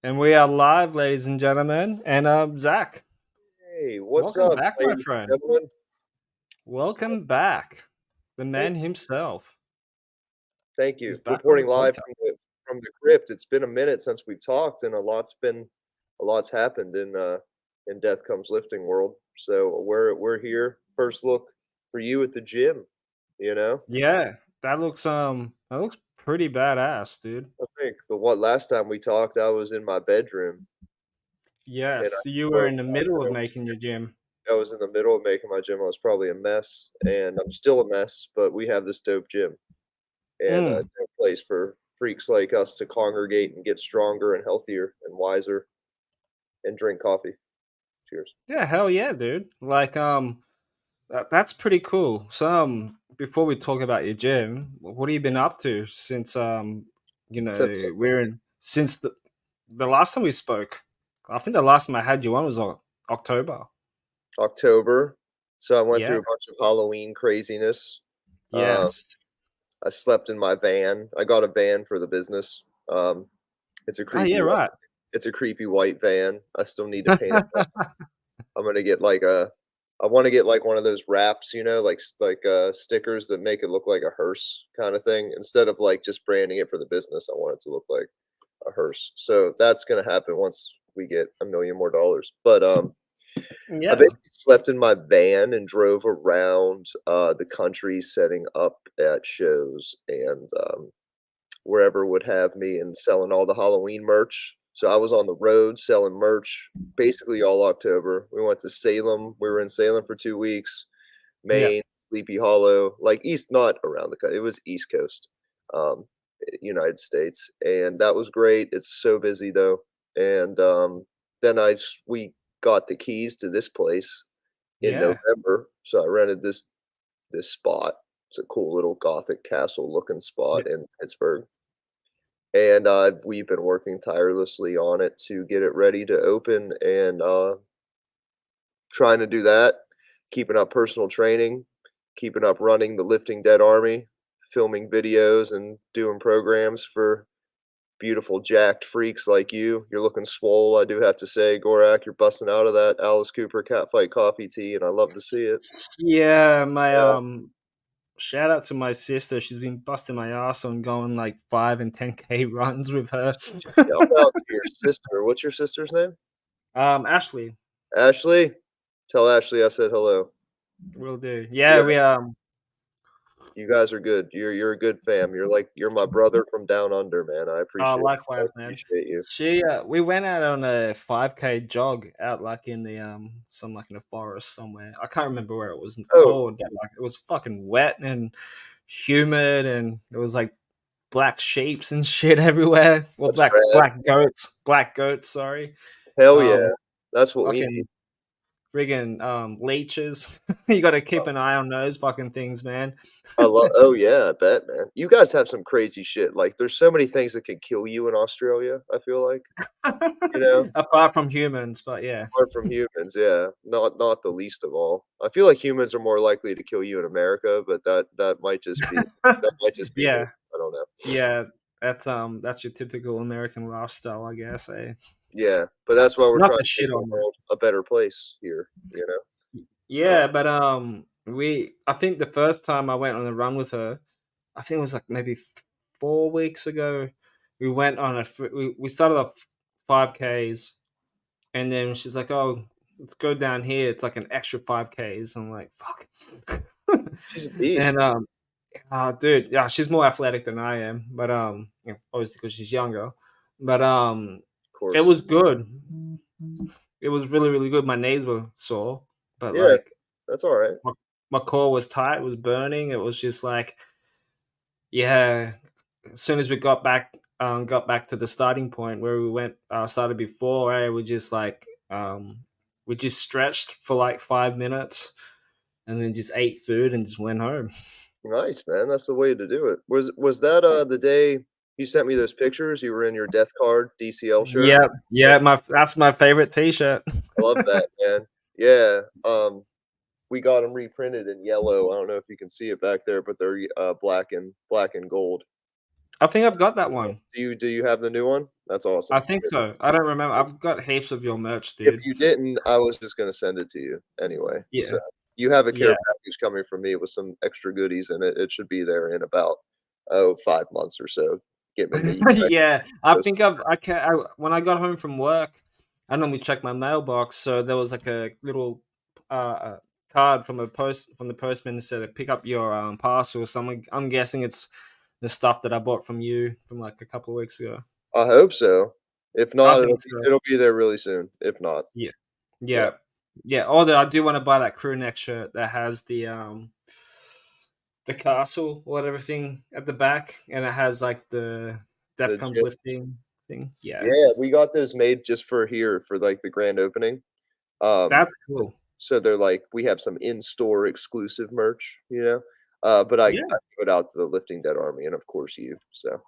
And we are live, ladies and gentlemen. And Zach, Hey, what's welcome up, back, my ladies and friend. gentlemen? Welcome back. The Thank, man himself thank is you. back on the Reporting live podcast. from the crypt. It's been a minute since we've talked, and a lot's happened in Death Comes Lifting world. So we're here. First look for you at the gym. You know, Yeah, that looks pretty badass, dude. I think the what last time we talked, I was in my bedroom, and Yes, you were well, in the middle of making your gym. I was in the middle of making my gym. I was probably a mess, and I'm still a mess. But we have this dope gym. And Mm. no place for freaks like us to congregate and get stronger and healthier and wiser and drink coffee. Cheers. Yeah, hell yeah, dude. That's pretty cool. So, before we talk about your gym, what have you been up to since Since since the last time we spoke? I think the last time I had you on was October. October, so I went Yeah. through a bunch of Halloween craziness. Uh, Yes. I slept in my van. I got a van for the business. It's a Oh yeah, creepy white. right. It's a creepy white van. I still need to paint it. I'm gonna get like a. I want to get like one of those wraps, stickers that make it look like a hearse kind of thing. Instead of like just branding it for the business, I want it to look like a hearse. So that's gonna happen once we get a million more dollars. But I Yeah. basically slept in my van and drove around the country, setting up at shows and wherever would have me, and selling all the Halloween merch. So I was on the road selling merch basically all October. We went to Salem. We were in Salem for 2 weeks. Yeah. Maine, Sleepy Hollow, like east, not around the country. It was East Coast, um, United States, and that was great. It's so busy though. And then we got the keys to this place in Yeah. November, so I rented this spot. It's a cool little gothic castle looking Yeah. spot in Pittsburgh, and we've been working tirelessly on it to get it ready to open, and trying to do that, keeping up personal training, keeping up running the Lifting Dead Army, filming videos and doing programs for beautiful jacked freaks like you. You're looking swole, I do have to say, Gorak. You're busting out of that Alice Cooper Catfight coffee tea, and I love to see it. Yeah, my Yeah. shout out to my sister. She's been busting my ass on going like 5 and 10K runs with her. Shout out to your sister. What's your sister's name? Ashley, Ashley. Tell Ashley I said hello. will do. You Yeah, guys, we you guys are good. You're a good fam. You're my brother from down under, man. I likewise, man. appreciate you. We went out on a 5K jog out like in the some like in a forest somewhere. I can't remember where it was Oh, called, but like it was fucking wet and humid, and it was like black sheeps and shit everywhere. Well, that's rad. black goats. Sorry, Hell yeah. um, That's what we need. fucking friggin' leeches. You got to keep an eye on those fucking things, man. Oh yeah, I bet, man. You guys have some crazy shit. Like there's so many things that could kill you in Australia, I feel like. You know? Apart from humans, but yeah, Apart from humans, yeah. Not the least of all. I feel like humans are more likely to kill you in America, but that might just be me. yeah, I don't know. yeah. That's your typical American lifestyle, I guess. Eh? Yeah, but that's why we're Not trying to to make shit the on world a better place here, you know? Yeah, but I think the first time I went on a run with her, I think it was like maybe 4 weeks ago. We went on we started off 5Ks, and then she's like, "Oh, let's go down here. It's like an extra 5Ks." I'm like, "Fuck." She's a And beast, dude, yeah, she's more athletic than I am, but obviously because she's younger. But of it course. was good. It was really really good. My knees were sore, but Yeah, like that's alright. my, my core was tight. It was burning. It was just like, yeah. As soon as we got back to the starting point where we went started before, we just like we just stretched for like 5 minutes and then just ate food and just went home. Nice, man. That's the way to do it. Was that, the day you sent me those pictures? You were in your Death Card DCL shirt? Yeah, yeah, That's my that's my favorite T-shirt. I love that, man. Yeah, we got them reprinted in yellow. I don't know if you can see it back there, but they're, black and gold. I think I've got that one. Do you have the new one? That's I awesome. think so. I don't remember. Because I've got heaps of your merch, if dude. you didn't, I was just gonna send it to you anyway. So Yeah. you have a care Yeah. package coming from me with some extra goodies in it. It should be there in about 5 months or so. Giving me Yeah. I those. think when I got home from work, I normally check my mailbox, so there was like a little card from the postman that said pick up your parcel. So I'm guessing it's the stuff that I bought from you from like a couple of weeks ago. I hope so. If I not, it'll think be so. it'll be there really soon. If not, Yeah. yeah. Yeah. Yeah. Although I do want to buy that crew neck shirt that has the castle or everything at the back, and it has like the Death The Comes gym. Lifting thing. Yeah, Yeah, we got those made just for here for, like, the grand opening. Um, that's cool. so they're like we have some in-store exclusive merch, you know? But I Yeah, put out to the Lifting Dead Army and, of course, you. So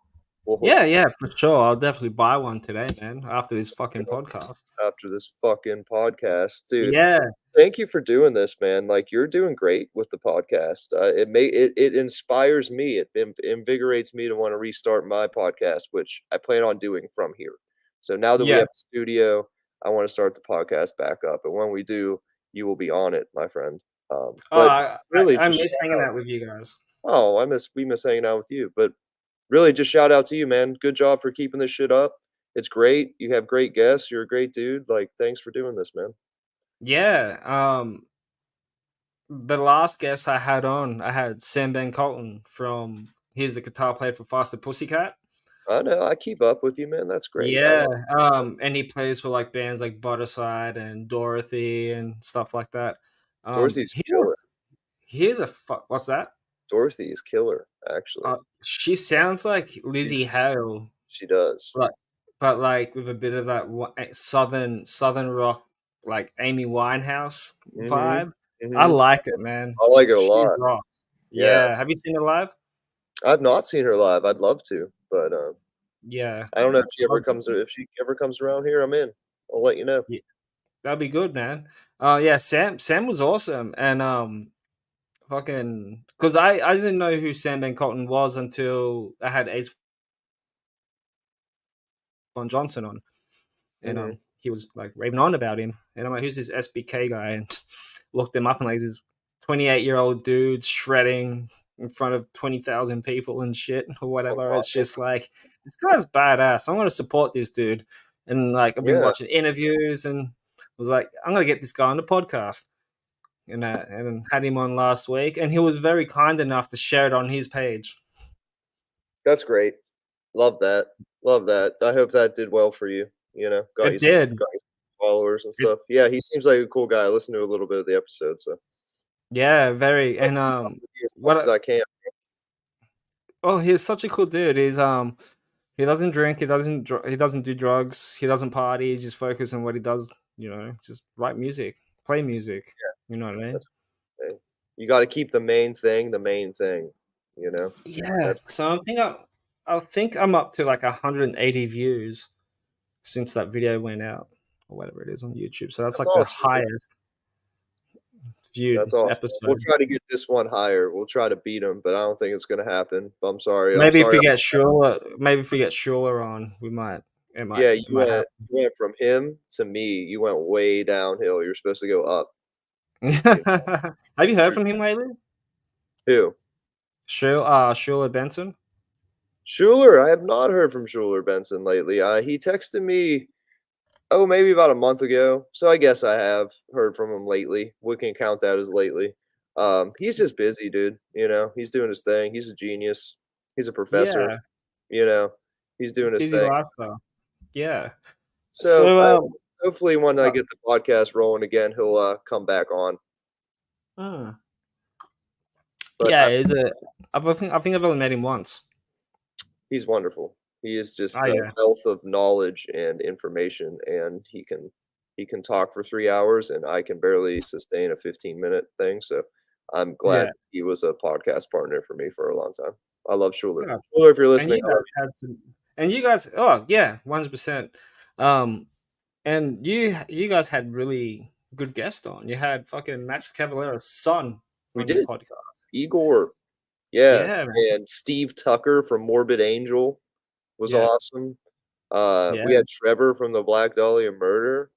we'll hook yeah, yeah, for sure. I'll definitely buy one today, man. After this fucking you up podcast. after this fucking podcast. Dude, Yeah, thank you for doing this, man. Like, you're doing great with the podcast. It inspires me. It invigorates me to wanna restart my podcast, which I plan on doing from here. So now that we yeah. have a studio, I wanna start the podcast back up, and when we do, you will be on it, my friend. Oh, But really I just miss shout hanging out. out with you guys. Oh, we miss hanging out with you, but really just shout out to you, man. Good job for keeping this shit up. It's great. You have great guests. You're a great dude. Like, thanks for doing this, man. Yeah. The last guest I had on, I had Sam Ben Colton from. He's the guitar player for Faster Pussycat. I know. I keep up with you, man. That's great. I Yeah, love and he plays for, like, bands like Butterside and Dorothy and stuff like that. Dorothy's He killer. was he's a fu what's that? Dorothy is killer, actually. She sounds like Lizzie She's Hale, she does. but like, with a bit of that southern rock, like, Amy Winehouse Mhm. vibe. I Mhm. like it, man. I like it a She lot. rocks. Yeah. Yeah, have you seen her live? I've not seen her live. I'd love to, but, Yeah. I don't know I'll if she ever comes around here, I'm in. I'll let you know. Ye that'd be good, man. Yeah, Sam was awesome, and, fucking, because I didn't know who Sam Ben Cotton was until I had Ace Von Johnson on, and Mhm. he was like raving on about him, and I'm like, who's this SBK guy? And looked him up, and like this 28-year-old dude shredding in front of 20,000 people and shit or Oh, whatever. It's awesome. just like this guy's badass. I'm gonna support this dude, and like I've been Yeah. watching interviews and was like, I'm gonna get this guy on the podcast. And had him on last week, and he was very kind enough to share it on his page. That's great. Love that. Love that. I hope that did well for you, It did. got you some followers and It stuff. Yeah, he seems like a cool guy. I listened to a little bit of the episode, so Yeah, very. I'll And keep up with you as much as what? I can. Oh, he's such a cool dude. He doesn't drink. He doesn't do drugs. He doesn't party. He just focus on what he does. Just write music, play music. You know what I mean? That's okay. You gotta keep the main thing, you know? Yeah. That's So I think I'm up to like 180 views since that video went out or whatever it is on YouTube. So that's that's like the awesome, man. highest viewed That's awesome. We'll episode. try to get this one higher. We'll try to beat him, but I don't think it's gonna happen. I'm sorry. I'm Maybe if sorry. we get Schuler on, we might Yeah, it might you went from him to me. You went way downhill. You're supposed to go up, you know? happen. Have you heard from him lately? Who? Schuler Benson? Schuler, I have not heard from Schuler Benson lately. He texted me, oh, maybe about a month ago. So I guess I have heard from him lately. We can count that as lately. He's just busy, dude. He's doing his thing. He's a genius. He's a professor. Yeah, You know, he's doing his busy thing. lifestyle. Yeah. So So, hopefully, when I uh, get the podcast rolling again, he'll come back on. mm, But yeah, I think I've only met him once. he's wonderful. He is Oh, just a yeah. wealth of knowledge and information, and he can talk for 3 hours, and I can barely sustain a 15-minute thing, so I'm glad Yeah. he was a podcast partner for me for a long time. I love Schuler. Yeah. Schuler, if you're And listening, you I love guys had some and you guys oh, yeah, 100%. Um, and you guys had really good guests on. You had fucking Max Cavalera's son we on your did. podcast. Igor. Yeah, Yeah, man. and Steve Tucker from Morbid Angel was Yeah, awesome. yeah. We had Trevor from the Black Dahlia Murder,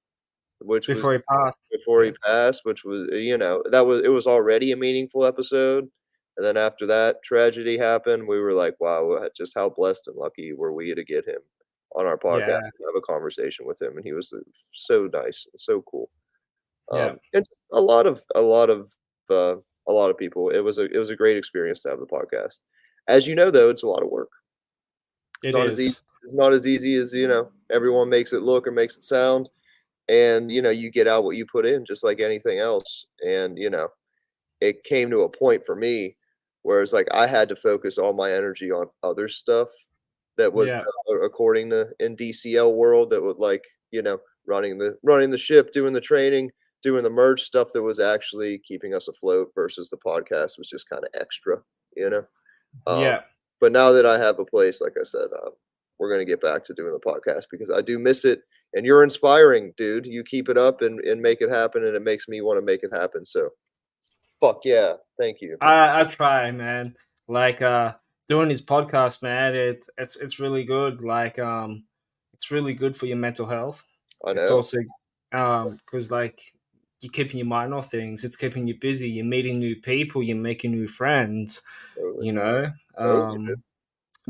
which was Before he passed. before he Yeah, passed, which was, it was already a meaningful episode, and then after that tragedy happened, we were like, "Wow, just how blessed and lucky were we to get him on our yeah, podcast and have a conversation with him," and he was, so nice and so cool. yeah. And just uh, a lot of people. It was a great experience to have the podcast. As you know, though, it's a lot of work. It's It not as easy is. it's not as easy as, everyone makes it look or makes it sound, and, you get out what you put in just like anything else, and, it came to a point for me where it's like I had to focus all my energy on other stuff that was, Yeah, according to in DCL world, that would like, running the ship, doing the training, doing the merch stuff that was actually keeping us afloat versus the podcast was just kinda extra, you know? Um, yeah. but now that I have a place, like I said, we're gonna get back to doing the podcast because I do miss it, and you're inspiring, dude. You keep it up and make it happen, and it makes me wanna make it happen, so fuck yeah. Thank you. I try, man. Like doing this podcast, man. It's really good. Like it's really good for your mental health. I It's know. also because like you're keeping your mind off things. It's keeping you busy. You're meeting new people. You're making new friends. Totally. You know, Told you, dude.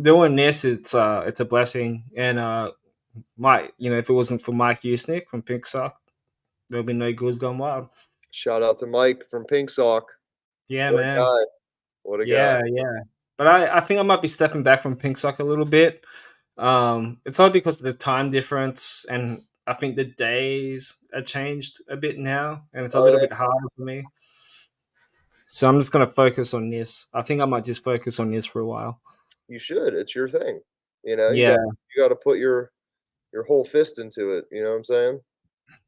doing this, it's a blessing. And Mike, if it wasn't for Mike Usnick from Pink Sock, there'll be no Goose Gone Wild. Shout out to Mike from Pink Sock. Yeah, What a man. guy. What a guy. Yeah, yeah. But I think I might be stepping back from Pink Sock a little bit. It's only because of the time difference, and I think the days are changed a bit now, and it's a Oh, little yeah. bit harder for me. So I'm just gonna focus on this. I think I might just focus on this for a while. You should. It's your thing. You Yeah, gotta put your whole fist into it, you know what I'm saying?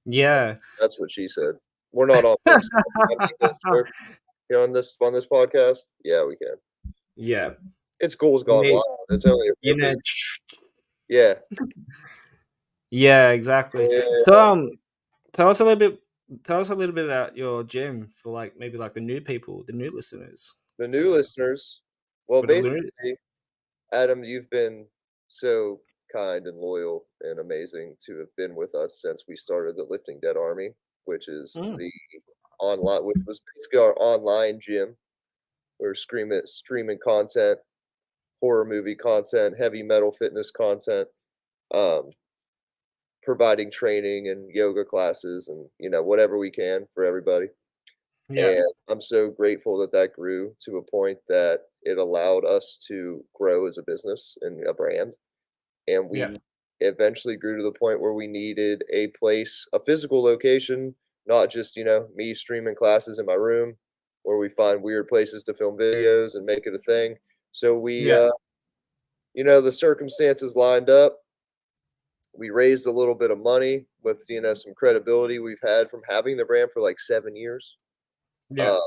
yeah, That's what she said. We're not on first. Can I make that joke, on this podcast? Yeah, we can. yeah. It's Ghouls You Gone need, Wild. It's only you know, appropriate. Yeah. yeah, exactly. Yeah. So tell us a little bit. Tell us a little bit about your gym for like maybe like the new people, the new listeners. The new Uh, listeners, well, for the new, basically, Adam, you've been so kind and loyal and amazing to have been with us since we started the Lifting Dead Army, which is Mm, which was basically our online gym. We're streaming content, horror movie content, heavy metal fitness content, um, providing training and yoga classes and whatever we can for everybody. yeah, And I'm so grateful that that grew to a point that it allowed us to grow as a business and a brand. And yeah, we eventually grew to the point where we needed a place, a physical location, not just, me streaming classes in my room where we find weird places to film videos and make it a thing. So yeah, the circumstances lined up. We raised a little bit of money with, some credibility we've had from having the brand for like 7 years. yeah, Uh,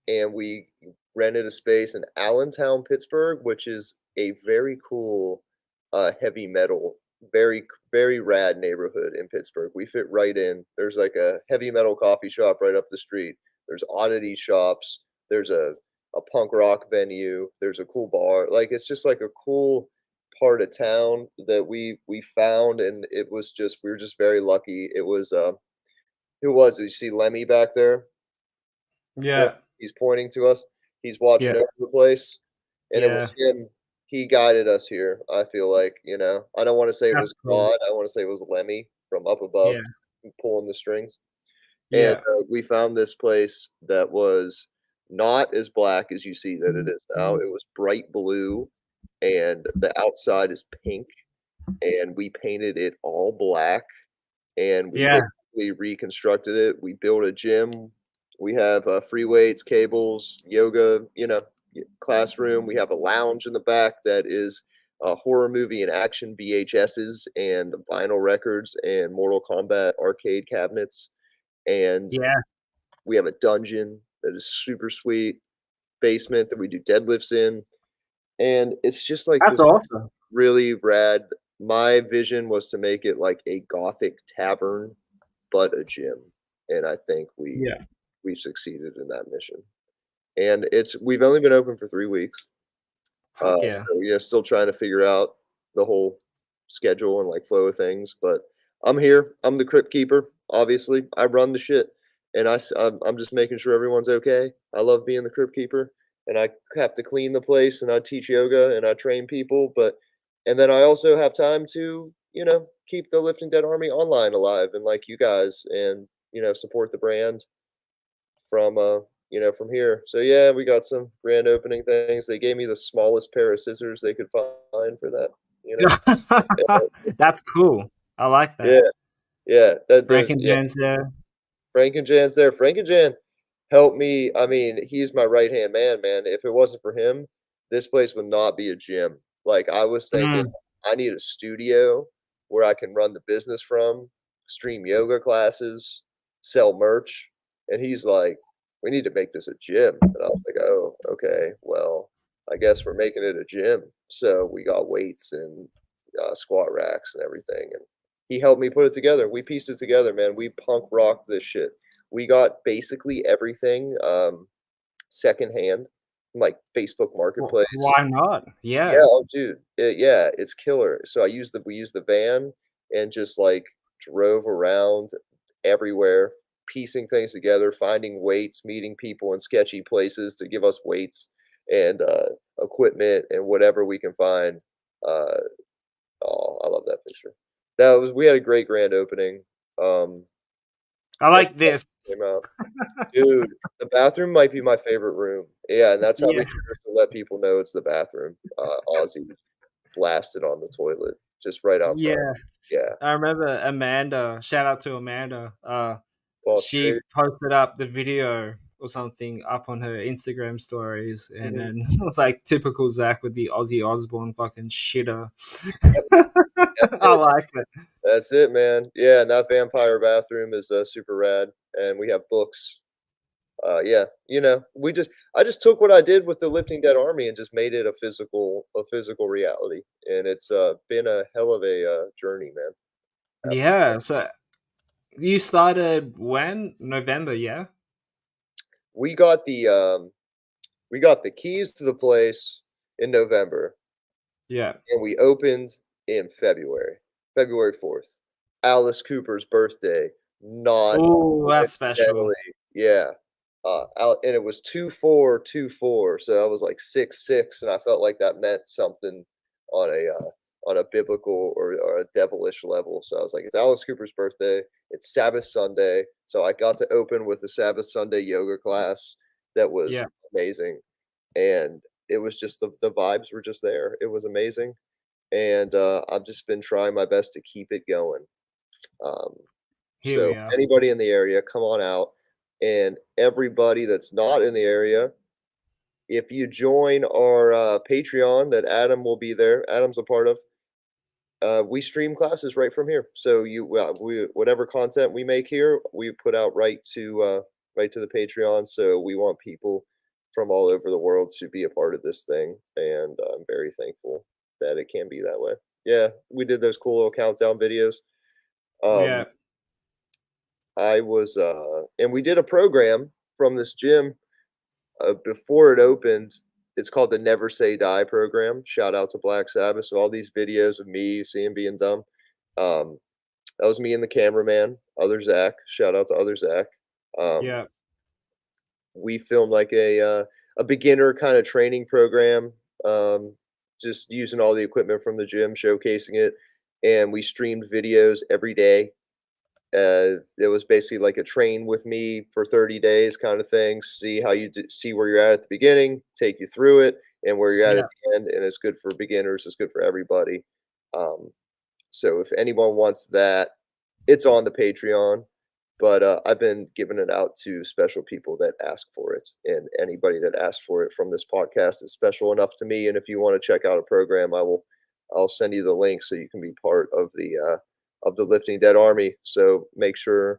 and we rented a space in Allentown, Pittsburgh, which is a very cool, heavy metal, very rad neighborhood in Pittsburgh. We fit right in. There's like a heavy metal coffee shop right up the street. There's oddity shops. There's a punk rock venue. There's a cool bar. Like it's just like a cool part of town that we found, and it was just we were just very lucky. It was who was it? You see Lemmy back there? yeah, He's pointing to us. He's watching yeah, over the place, and it yeah. was him. He guided us here, I feel like, I don't wanna say it That's was cool. God, I wanna say it was Lemmy from up above Yeah, pulling the strings, and, yeah, we found this place that was not as black as you see that it is now. It was bright blue, and the outside is pink, and we painted it all black, and we yeah. basically reconstructed it. We built a gym. We have free weights, cables, yoga, classroom. We have a lounge in the back that is horror movie and action VHSs and vinyl records and Mortal Kombat arcade cabinets. And Yeah, we have a dungeon that is super sweet, basement that we do deadlifts in. And it's just like that's this awesome. really rad. My vision was to make it like a gothic tavern but a gym, and I think we Yeah, we've succeeded in that mission. and we've only been open for 3 weeks. Fuck yeah. So, yeah, still trying to figure out the whole schedule and, like, flow of things, but I'm here. I'm the crypt keeper, obviously. I run the shit, and I'm just making sure everyone's okay. I love being the crypt keeper, and I have to clean the place, and I teach yoga, and I train people, and then I also have time to, keep the Lifting Dead Army online alive and like you guys and, support the brand from from here. So yeah, we got some grand opening things. They gave me the smallest pair of scissors they could find for that. You know, That's cool. I like yeah, that. yeah, Frank and yeah. Jan's there. Frank and Jan's there. Frank and Jan helped me. I mean, he's my right hand man, man. If it wasn't for him, this place would not be a gym. Like I was thinking, Mm. I need a studio where I can run the business from, stream yoga classes, sell merch. And he's like, we need to make this a gym. And I was like, oh, okay. Well, I guess we're making it a gym. So we got weights and squat racks and everything. And he helped me put it together. We pieced it together, man. We punk rocked this shit. We got basically everything secondhand, like Facebook Marketplace. Why not? Yeah, Yeah. oh, dude, yeah, it's killer. So we used the van and just like drove around everywhere, piecing things together, finding weights, meeting people in sketchy places to give us weights and equipment and whatever we can find. Uh, oh, I love that picture. We had a great grand opening. Um, I like Everybody this. came out. Dude, the bathroom might be my favorite room. Yeah, and that's how we Yeah. choose to let people know it's the bathroom. Ozzy blasted on the toilet just right out front. Yeah. Yeah. I remember Amanda, shout out to Amanda. Boss She Trader. posted up the video or something up on her Instagram stories, and Mhm. then it was like typical Zach with the Ozzy Osbourne fucking shitter. Yep, that's I it. like it. That's it, man. Yeah, and that vampire bathroom is, super rad, and we have books. Yeah, I just took what I did with the Lifting Dead Army and just made it a physical reality, and it's, been a hell of a, journey, man. I have to say. Yeah. So you started when? November, yeah? We got the, um we got the keys to the place in November, Yeah. and we opened in February 4th. Alice Cooper's birthday, not Oh, that's special. coincidentally. Yeah. Al and it was 2424, so I was like 6'6", and I felt like that meant something on a biblical or a devilish level, so I was like, "It's Alice Cooper's birthday, it's Sabbath Sunday," so I got to open with the Sabbath Sunday yoga class that was Yeah. amazing, and it was just the vibes were just there. It was amazing, and, I've just been trying my best to keep it going. Um, Here we so are. anybody in the area, come on out, and everybody that's not in the area, if you join our, Patreon that Adam will be there, Adam's a part of, we stream classes right from here. So we whatever content we make here, we put out right to the Patreon. So we want people from all over the world to be a part of this thing, and I'm very thankful that it can be that way. Yeah, we did those cool little countdown videos. Um, Yeah. and we did a program from this gym before it opened. It's called the Never Say Die program. Shout out to Black Sabbath. So all these videos of me seeing being dumb. Um, that was me and the cameraman, other Zach. Shout out to other Zach. Um, Yeah. we filmed like a beginner kind of training program, just using all the equipment from the gym, showcasing it, and we streamed videos every day. It was basically like a train with me for 30 days kind of thing. See how see where you're at the beginning, take you through it, and where you're at Yeah. the end. And it's good for beginners. It's good for everybody. Um, so if anyone wants that, it's on the Patreon. But I've been giving it out to special people that ask for it, and anybody that asks for it from this podcast is special enough to me. And if you want to check out a program, I'll send you the link so you can be part of the Lifting Dead Army. So make sure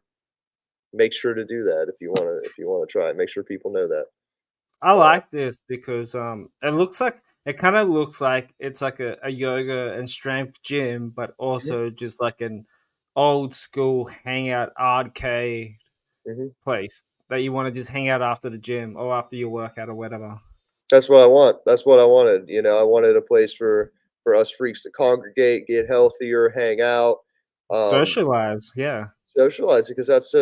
to do that if you wanna try it. Make sure people know that. I Uh, like this because it kind of looks like it's like a yoga and strength gym, but mhm, also just like an old school hangout arcade mhm. place that you want to just hang out after the gym or after your workout or whatever. That's what I want. That's what I wanted, you know, I wanted a place for us freaks to congregate, get healthier, hang out, um, Socialize, yeah, socialize because that's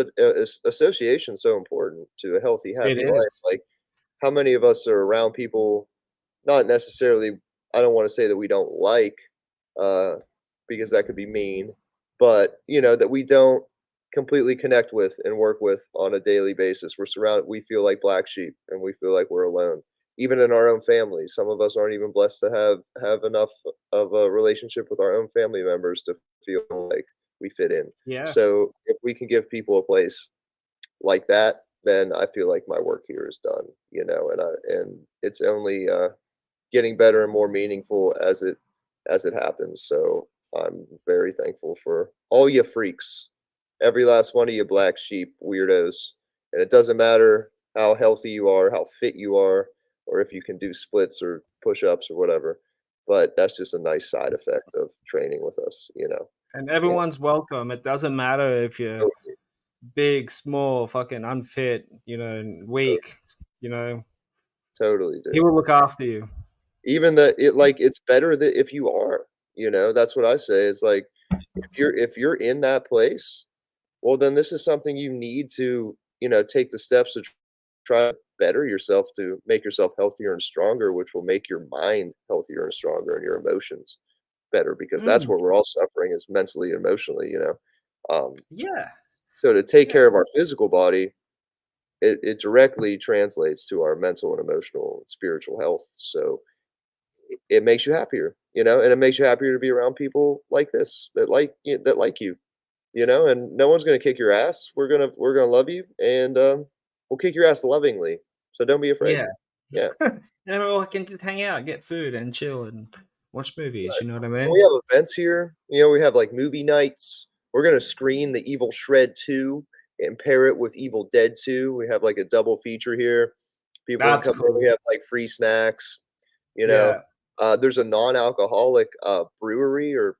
association's so important to a healthy, it happy life. is. Like, how many of us are around people, not necessarily, I don't wanna say that we don't like, uh, because that could be mean, but, you know, that we don't completely connect with and work with on a daily basis. We feel like black sheep, and we feel like we're alone. Even in our own families, some of us aren't even blessed to have enough of a relationship with our own family members to feel like we fit in. Yeah, So, if we can give people a place like that, then I feel like my work here is done, you know, and it's only, getting better and more meaningful as it happens. So I'm very thankful for all you freaks, every last one of you black sheep weirdos. And it doesn't matter how healthy you are, how fit you are, or if you can do splits or push-ups or whatever. But that's just a nice side effect of training with us, you know. and Yeah, everyone's welcome. It doesn't matter if you're totally, big, small, fucking unfit, totally, weak, you know, totally, he dude. will look after you. Even that it like it's better that if you are, you know, that's what I say. It's like if you're in that place, well, then this is something you need to, you know, take the steps to try to better yourself to make yourself healthier and stronger, which will make your mind healthier and stronger and your emotions better because that's Mm, where we're all suffering is mentally and emotionally, you know. yeah, So to take yeah, care of our physical body, it directly translates to our mental and emotional and spiritual health. So it makes you happier, you know, and it makes you happier to be around people like this that like you, you know, and no one's gonna kick your ass. We're gonna love you, and we'll kick your ass lovingly. So don't be afraid. yeah. Yeah, And then we all can just hang out, get food and chill and watch movies, you know what I and mean? we have events here. You know, we have like movie nights. We're gonna screen The Evil Shred 2 and pair it with Evil Dead 2. We have like a double feature here. People can That's come in. We cool. have like free snacks. You know, Yeah. there's a non-alcoholic brewery or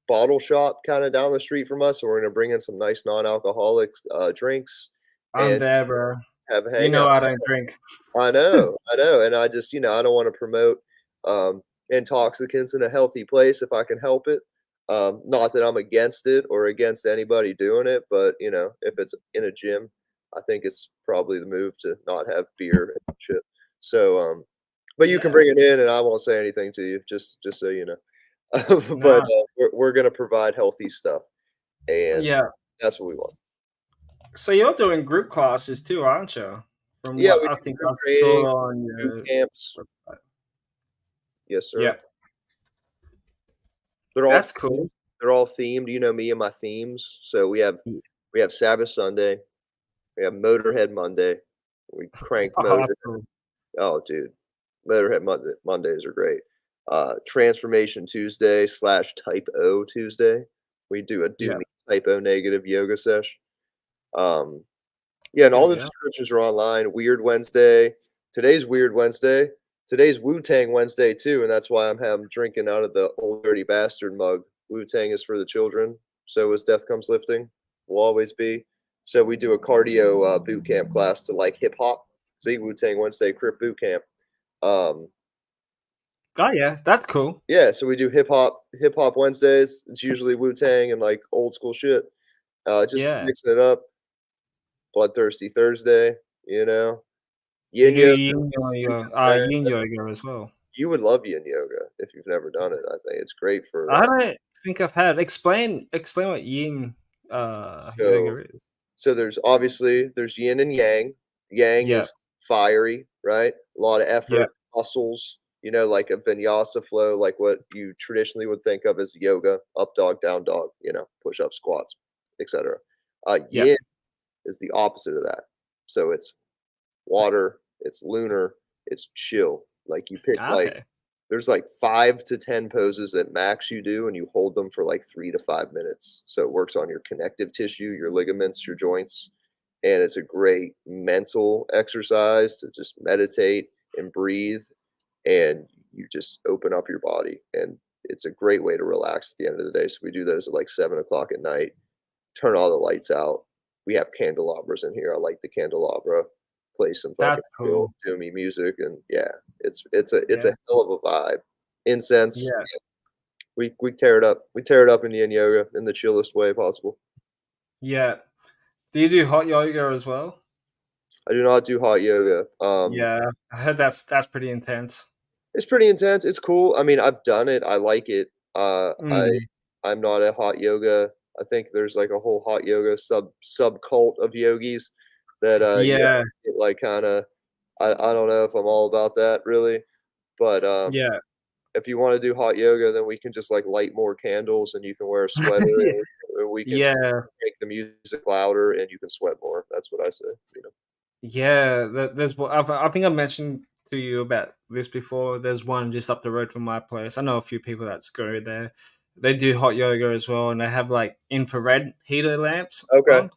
bottle shop kinda down the street from us, so we're gonna bring in some nice non-alcoholic, drinks I'm and just there, bro. have a You hangout. know I don't drink. I know, and I just, you know, I don't wanna promote, intoxicants in a healthy place if I can help it. Not that I'm against it or against anybody doing it, but, you know, if it's in a gym, I think it's probably the move to not have beer and shit. So, but you can Yeah. bring it in and I won't say anything to you, just so you know. But, Nah. we're gonna provide healthy stuff, and Yeah. that's what we want. So you're doing group classes too, aren't you? From Yeah, what we I do think group I training, saw on boot your camps. Yes, yeah. sir. They're all That's themed. cool. They're all themed. You know me and my themes. So we have Sabbath Sunday, we have Motorhead Monday. We crank Oh, Motorhead. that's cool. Oh, dude, Mondays are great. Transformation Tuesday slash Type O Tuesday. We do a do Yeah. me Type O negative yoga sesh. Um, yeah, and Hell all the yeah. descriptions are online. Weird Wednesday. Today's Weird Wednesday. Today's Wu Tang Wednesday too, and that's why I'm drinking out of the old dirty bastard mug. Wu Tang is for the children. So is Death Comes Lifting. Will always be. So we do a cardio boot camp class to like hip hop. See, Wu Tang Wednesday Crypt boot camp. Um, Oh yeah, that's cool. yeah, so we do hip hop Wednesdays. It's usually Wu Tang and like old school shit. Just Yeah. mixing it up. Bloodthirsty Thursday, you know. You Yin do yoga. yin yoga as well. You would love yin yoga if you've never done it, I think it's great for, I don't think I've had explain what yin so yoga is. there's yin and yang. Yang Yeah. is fiery, right? A lot of Yeah. effort, muscles, you know, like a vinyasa flow, like what you traditionally would think of as yoga, up dog, down dog, you know, push-up, squats, etc. Yeah. Yin is the opposite of that. So it's water, it's lunar, it's chill. Like you pick like Okay. there's like 5 to 10 poses at max you do, and you hold them for like 3 to 5 minutes. So it works on your connective tissue, your ligaments, your joints, and it's a great mental exercise to just meditate and breathe, and you just open up your body, and it's a great way to relax at the end of the day. So we do those at like 7 o'clock at night, turn all the lights out. we have candelabras in here. I like the candelabra, play some That's fucking chill, cool. doomy music, and yeah, it's a Yeah. hell of a vibe. Incense, Yeah. we tear it up. We tear it up in yin yoga in the chillest way possible. Yeah. Do you do hot yoga as well? I do not do hot yoga. Yeah. I heard that's pretty intense. It's pretty intense. It's cool. I mean, I've done it. I like it. Mm. I'm not a hot yoga. I think there's like a whole hot yoga sub cult of yogis that yeah, Yeah. it like kind of I don't know if I'm all about that really, but Yeah. if you want to do hot yoga, then we can just like light more candles and you can wear a sweater Yeah. and we can just Yeah. make the music louder and you can sweat more. That's what I say, you know. Yeah, there's one. I think I mentioned to you about this before. There's one just up the road from my place. I know a few people that's go there. They do hot yoga as well, and they have like infrared heater lamps Okay. on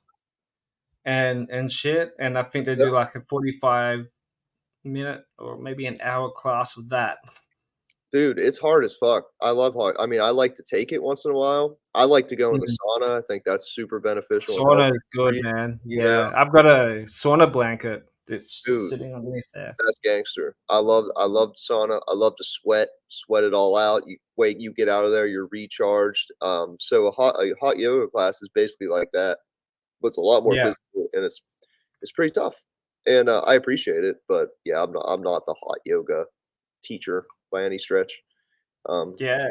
and shit. And I think Let's they go. do like a 45 minute or maybe an hour class with that. Dude, it's hard as fuck. I love hard I mean, I like to take it once in a while. I like to go in the Mhm. sauna. I think that's super beneficial and Sauna healthy is for good, you, man. you know? Yeah, I've got a sauna blanket that's just Dude, sitting underneath there. that's gangster. I love sauna. I love to sweat it all out. You get out of there, you're recharged. So a hot yoga class is basically like that, but it's a lot more Yeah, physical and it's pretty tough. And I appreciate it, but yeah, I'm not the hot yoga teacher by any stretch. Um, yeah,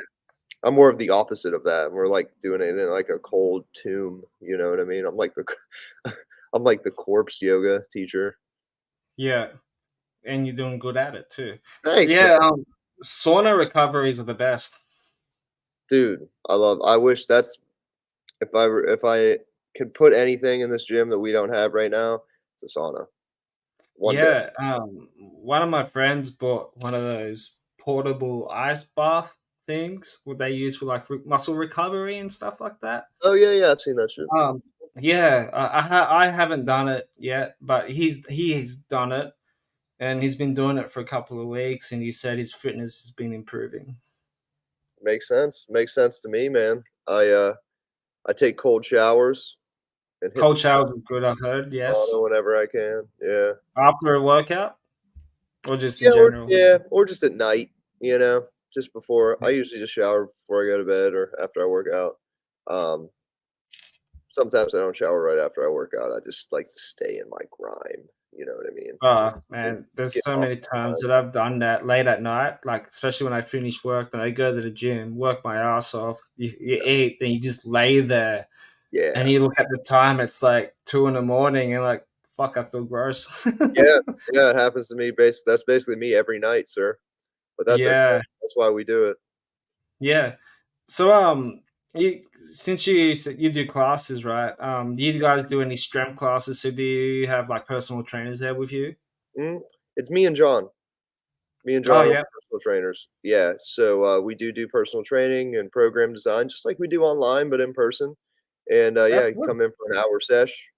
I'm more of the opposite of that. We're, like, doing it in, like, a cold tomb, you know what I mean? I'm like the I'm like the corpse yoga teacher. yeah. And you're doing good at it too. Thanks, man. Yeah, sauna recoveries are the best. Dude, I wish that's if I could put anything in this gym that we don't have right now, it's a sauna. One day. Yeah, one of my friends bought one of those portable ice bath things, what they use for like muscle recovery and stuff like that. Oh, yeah, yeah, I've seen that shit. Um, yeah, I haven't done it yet, but he's done it and he's been doing it for a couple of weeks, and he said his fitness has been improving. Makes sense to me, man. I take cold showers and hit the Cold showers is good, I've heard. Yes, sauna whenever I can, yeah. after a workout or just in Yeah, general. or just at night, you know, just before I usually just shower before I go to bed or after I work out. Um, sometimes I don't shower right after I work out. I just like to stay in my grime, you know what I mean? Just Oh, get man, there's get so off many my times mind. that I've done that late at night, like, especially when I finish work, then I go to the gym, work my ass off, you eat, then you just lay there, and Yeah. you look at the time, it's like 2 in the morning, and like, "Fuck, I feel gross." Yeah, yeah, it happens to me that's basically me every night, sir, but that's okay. Yeah, That's why we do it. yeah. So, you since you do classes, right? Do you guys do any strength classes? So do you have, like, personal trainers there with you? Mm, it's me and John. Me and Oh, John are yeah, personal trainers. Yeah, so, we do personal training and program design just like we do online, but in person. And, yeah, that's you good. come in for an hour sesh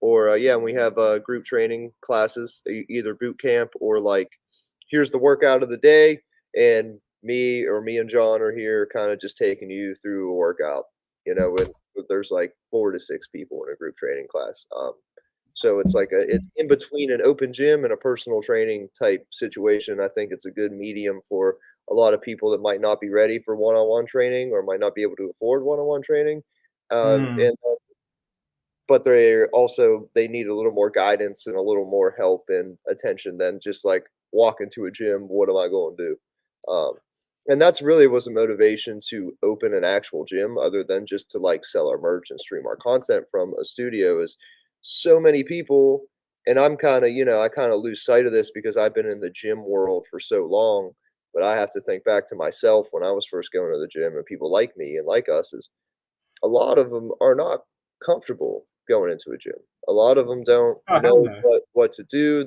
or, yeah, and we have, group training classes, either boot camp or, like, here's the workout of the day, and me and John are here kinda just taking you through a workout, you know, when there's, like, 4 to 6 people in a group training class, so it's in between an open gym and a personal training type situation. I think it's a good medium for a lot of people that might not be ready for one-on-one training or might not be able to afford one-on-one training. Mm. And but they need a little more guidance and a little more help and attention than just like walk into a gym. What am I going to do? Um, and that's really was a motivation to open an actual gym, other than just to like sell our merch and stream our content from a studio. Is so many people, and I'm kind of I kind of lose sight of this because I've been in the gym world for so long. But I have to think back to myself when I was first going to the gym, and people like me and like us is a lot of them are not comfortable going into a gym. A lot of them don't Oh, hell know no. what to do.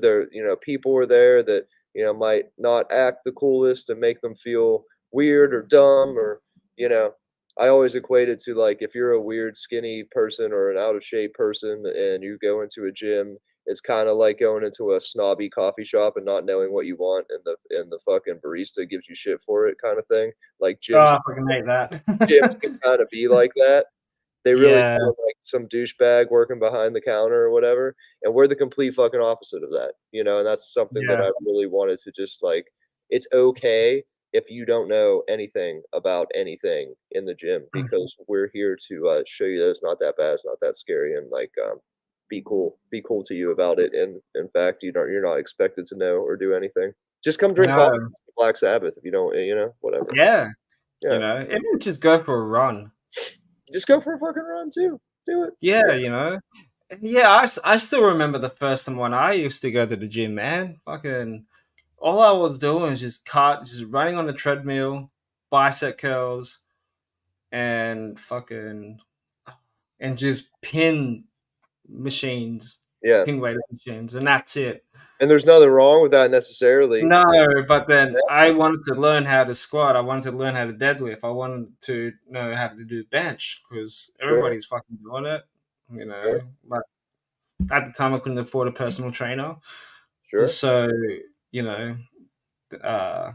People are there that, might not act the coolest and make them feel weird or dumb or, you know, I always equate it to like if you're a weird skinny person or an out of shape person and you go into a gym, it's kind of like going into a snobby coffee shop and not knowing what you want and the fucking barista gives you shit for it kind of thing. Like Oh, I fucking hate that. gyms can kind of be like that. They really Yeah, feel like some douchebag working behind the counter or whatever, and we're the complete fucking opposite of that, and that's something that Yeah. I really wanted to just, like it's okay if you don't know anything about anything in the gym because we're here to, show you that it's not that bad, it's not that scary, and, like, be cool to you about it, and, in fact, you're not expected to know or do anything. Just come drink coffee No. with Black Sabbath if you don't, whatever. Yeah. Yeah. Even just go for a run. Just go for a fucking run too. Do it. Yeah, Yeah. Yeah, I still remember the first time when I used to go to the gym, man. Fucking all I was doing was just running on the treadmill, bicep curls, and fucking and just Yeah. pin weight machines, and that's it. And there's nothing wrong with that necessarily. No, but then I Messy. wanted to learn how to squat. I wanted to learn how to deadlift. I wanted to know how to do bench because Sure. everybody's fucking doing it, Sure. But at the time, I couldn't afford a personal trainer, Sure. so you know, I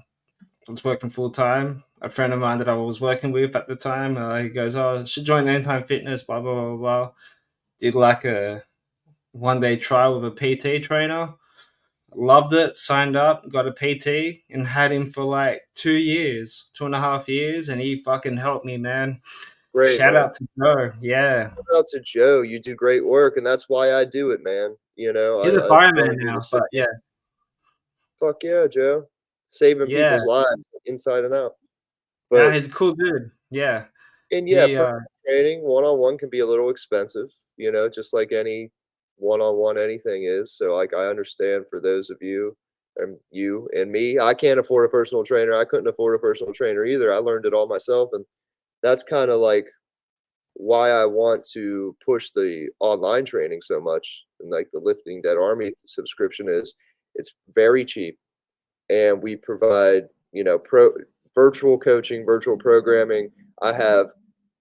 was working full time. A friend of mine that I was working with at the time, he goes, "Oh, you should join Anytime Fitness." Blah blah blah blah. Did like a 1 day trial with a PT trainer. Loved it. Signed up. Got a PT and had him for like 2 years, 2.5 years, and he fucking helped me, man. Great, Shout man. out to Joe. Yeah, Shout out to Joe. You do great work, and that's why I do it, man. he's a I want fireman to do the now, same. but yeah, Fuck yeah, Joe. Saving yeah. people's lives inside and out. Nah, But he's a cool dude. Yeah, and yeah, he. personal training one-on-one can be a little expensive, just like any one-on-one anything is. So like I understand for those of you and you and me, I can't afford a personal trainer. I couldn't afford a personal trainer either. I learned it all myself, and that's kind of like why I want to push the online training so much and like the Lifting Dead Army subscription is it's very cheap and we provide, pro virtual coaching, virtual programming. I have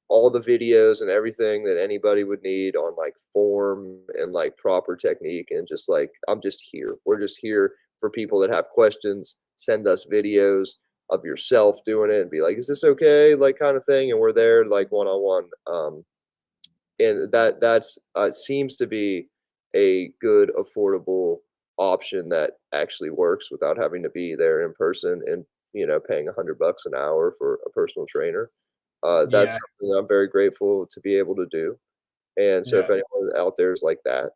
all the videos and everything that anybody would need on like form and like proper technique and just like I'm just here. We're just here for people that have questions. Send us videos of yourself doing it and be like, is this okay? Like kind of thing. And we're there like one on one. And that's seems to be a good affordable option that actually works without having to be there in person and paying $100 an hour for a personal trainer. That's yeah, something that I'm very grateful to be able to do. And so if yeah, anyone out there is like that,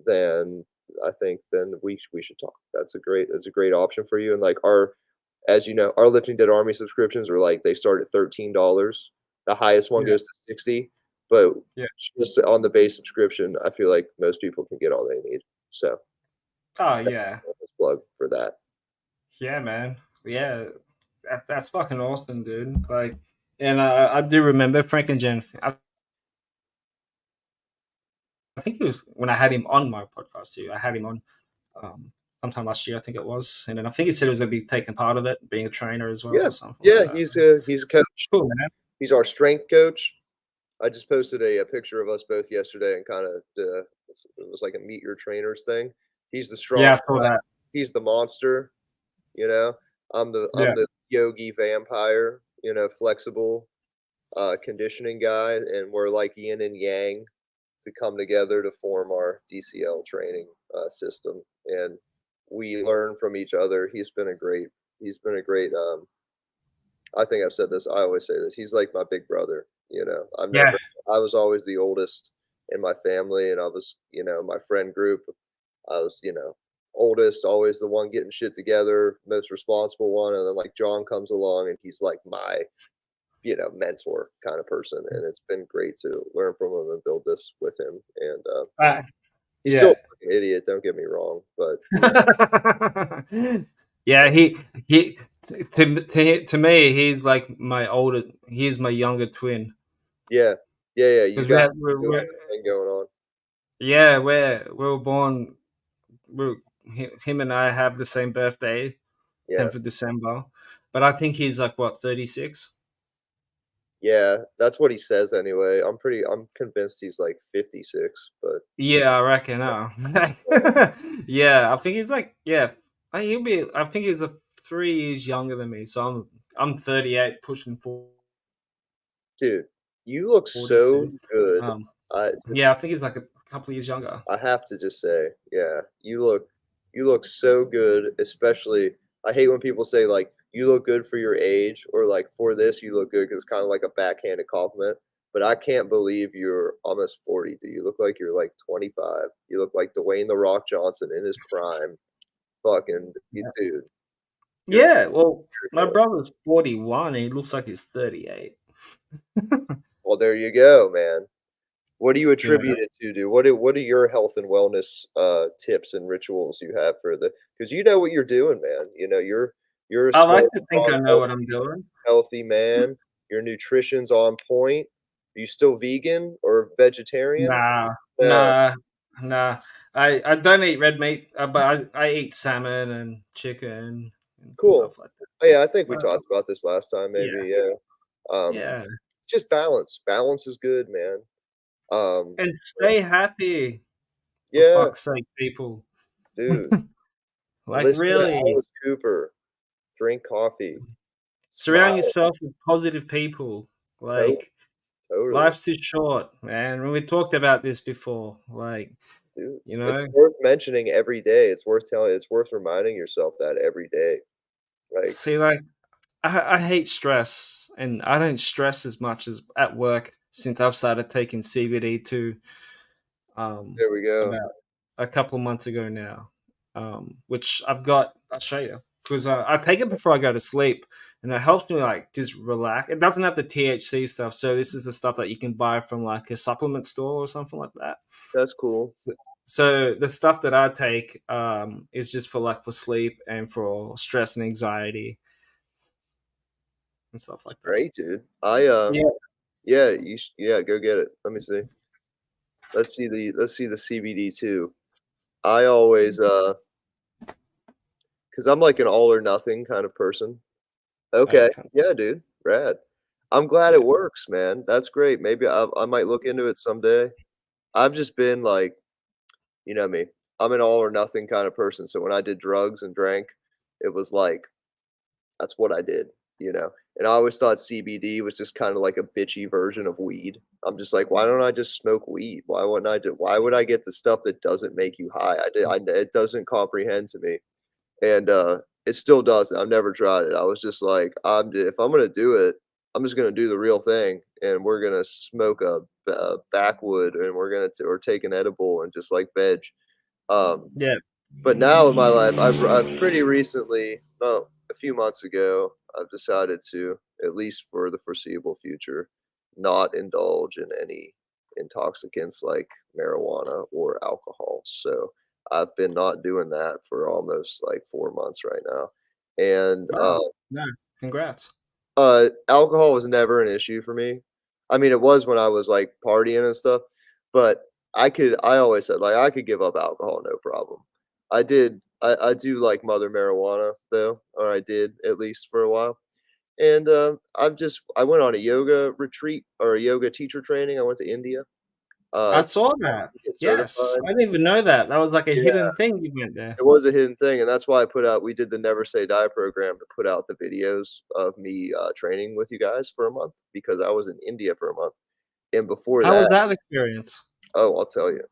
then I think then we should talk. That's a great option for you. And like our as you know, our Lifting Dead Army subscriptions are like they start at $13. The highest one yeah, goes to 60, but yeah. just on the base subscription, I feel like most people can get all they need. So Oh yeah, let's plug for that. yeah, man. Yeah, that's fucking awesome, dude. Like, and I do remember Frank and Jen. I think it was when I had him on my podcast too. I had him on um, sometime last year, I think it was, and then I think he said he was going to be taking part of it, being a trainer as well, Yeah, or something like yeah, that. he's a coach. Cool, man. He's our strength coach. I just posted a picture of us both yesterday and kind of it was like a meet your trainers thing. He's the Yeah, strong I saw guy. that. He's the monster. You know, I'm Yeah, the yogi vampire. Flexible conditioning guy, and we're like yin and yang to come together to form our DCL training system, and we learn from each other. He's been a great. I think I've said this. I always say this. He's like my big brother. yeah, I was always the oldest in my family, and I was, my friend group. I was, oldest, always the one getting shit together, most responsible one, and then like John comes along, and he's like my mentor kind of person, and it's been great to learn from him and build this with him. And uh, he's still yeah. an idiot, don't get me wrong, but he's Yeah, he to me, he's like my older. He's my younger twin yeah, yeah, yeah. You because guys do have we're a thing going on. yeah we were born. We're, him and I have the same birthday, Yeah, 10th of December, but I think he's like what 36. yeah. That's what he says anyway. I'm convinced he's like 56, but Yeah, I reckon. Yeah, I think he's like he'll be. I think he's a 3 years younger than me, so I'm 38, pushing dude, you look 40 so soon. good I Yeah, I think he's like a couple of years younger. I have to just say, yeah, you look so good, especially I hate when people say like you look good for your age or like for this you look good because it's kind of like a backhanded compliment. But I can't believe you're almost 40. Do you look like you're like 25? You look like Dwayne the Rock Johnson in his prime. Fucking you, dude, you're Yeah, well, my good. brother's 41 and he looks like he's 38. Well, there you go, man. What do you You know, attribute it to, dude? What are your health and wellness tips and rituals you have for the because you know what you're doing, man. You know, you're a I small, like to think strong, I know what I'm doing. healthy man. Your nutrition's on point. Are you still vegan or vegetarian? Nah, No. nah, nah. I don't eat red meat, but I eat salmon and chicken and Cool. stuff like Oh, yeah, I think we that. talked about this last time, Yeah, maybe. Yeah. yeah, It's just balance. Balance is good, man. and stay happy, for Yeah, fuck's sake, people. dude. Like, Listen to really, Alice Cooper. Drink coffee. surround Smile. yourself with positive people. Totally. Like, Totally. life's too short, man. When we talked about this before, like, Dude, you it's know, worth mentioning every day. It's worth telling it's worth reminding yourself that every day. Like, see, like, I hate stress, and I don't stress as much as at work since I've started taking CBD too. there we go. About a couple of months ago now, which I've got. I'll show you because I take it before I go to sleep, and it helps me like just relax. It doesn't have the THC stuff, so this is the stuff that you can buy from like a supplement store or something like that. That's cool. So, so the stuff that I take is just for like for sleep and for stress and anxiety and stuff like that. Great, dude. I Yeah, yeah, yeah, go get it. Let me see. Let's see the CBD too. I always because I'm like an all or nothing kind of person. Okay. okay, Yeah, dude. Rad. I'm glad it yeah. works, man. That's great. Maybe I might look into it someday. I've just been like, you know me. I'm an all or nothing kind of person. So when I did drugs and drank, it was like that's what I did, you know? And I always thought CBD was just kinda like a bitchy version of weed. I'm just like, "Why don't I just smoke weed? Why would I get the stuff that doesn't make you high?" I it doesn't comprehend to me, and, it still doesn't. I've never tried it. I was just like, if I'm gonna do it, I'm just gonna do the real thing, and we're gonna smoke a backwood, and we're gonna or take an edible and just, like, veg." Um Yeah. but now in my life, I've pretty recently, well, a few months ago, I've decided to, at least for the foreseeable future, not indulge in any intoxicants like marijuana or alcohol. So I've been not doing that for almost like 4 months right now. And Wow. Nice. Congrats. alcohol was never an issue for me. I mean, it was when I was, like, partying and stuff, but I always said, like, I could give up alcohol, no problem. I do like mother marijuana, though, or I did, at least for a while, and, I went on a yoga retreat or a yoga teacher training. I went to India, I to saw that. get Yes. certified. I didn't even know that. That was like a Yeah. hidden thing you went there. It was a hidden thing, and that's why we did the Never Say Die program to put out the videos of me, training with you guys for a month because I was in India for a month, and before How was that that experience? oh, I'll tell you,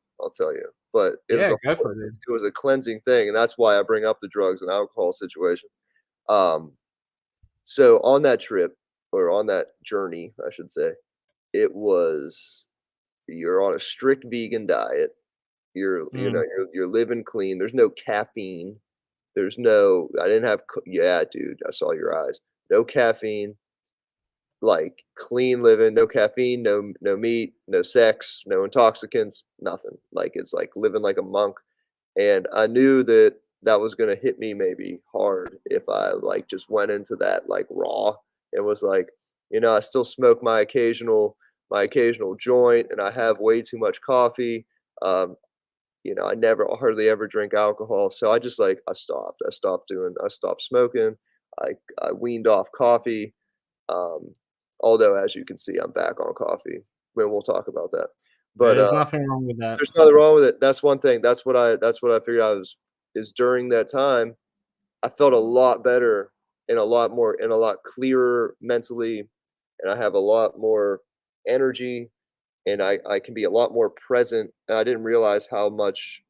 but Yeah, go for it, dude. it was a cleansing thing, and that's why I bring up the drugs and alcohol situation. Um, so on that trip, or on that journey, I should say, it was you're on a strict vegan diet, Mm. you're living clean, there's no caffeine. There's no I didn't have co yeah, dude, I saw your eyes. No caffeine, like, clean living, no caffeine, no meat, no sex, no intoxicants, nothing. Like, it's like living like a monk, and I knew that that was gonna hit me maybe hard if I, like, just went into that, like, raw and was like, I still smoke my occasional joint, and I have way too much coffee. Um, I never hardly ever drink alcohol, so I just, like I stopped. I stopped smoking. I I weaned off coffee, um, although as you can see, I'm back on coffee. We'll talk about that. But, There's nothing wrong with that. there's nothing wrong with it. That's one thing. That's what I figured out is during that time, I felt a lot better and a lot clearer mentally, and I have a lot more energy and I can be a lot more present, and I didn't realize how much,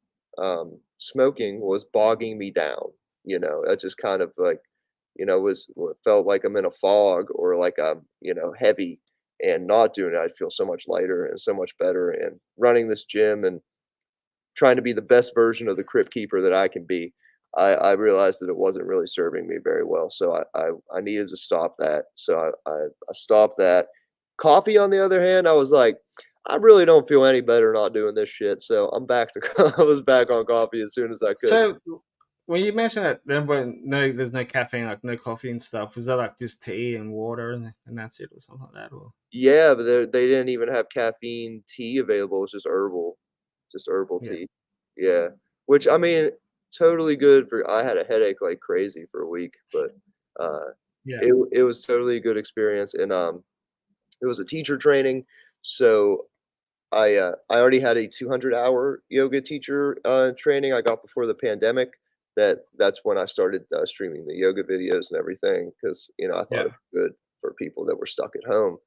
smoking was bogging me down, I just kind of, like, felt like I'm in a fog or like I'm, heavy, and not doing it, I'd feel so much lighter and so much better, and running this gym and trying to be the best version of the crypt keeper that I can be, I realized that it wasn't really serving me very well, so I needed to stop that, so I stopped that. Coffee, on the other hand, I was like, "I really don't feel any better not doing this shit," so I'm back to I was back on coffee as soon as I could. So when you mentioned that there were there's no caffeine, like no coffee and stuff, was that like just tea and water and that's it or something like that? Or Yeah, but they didn't even have caffeine tea available, it's just herbal yeah, tea. Yeah, which, I mean, totally good for I had a headache like crazy for a week, but, uh, yeah, it was totally a good experience, and, it was a teacher training, so I already had a 200-hour yoga teacher, training I got before the pandemic. That's when I started, streaming the yoga videos and everything because I thought it yeah. was good for people that were stuck at home,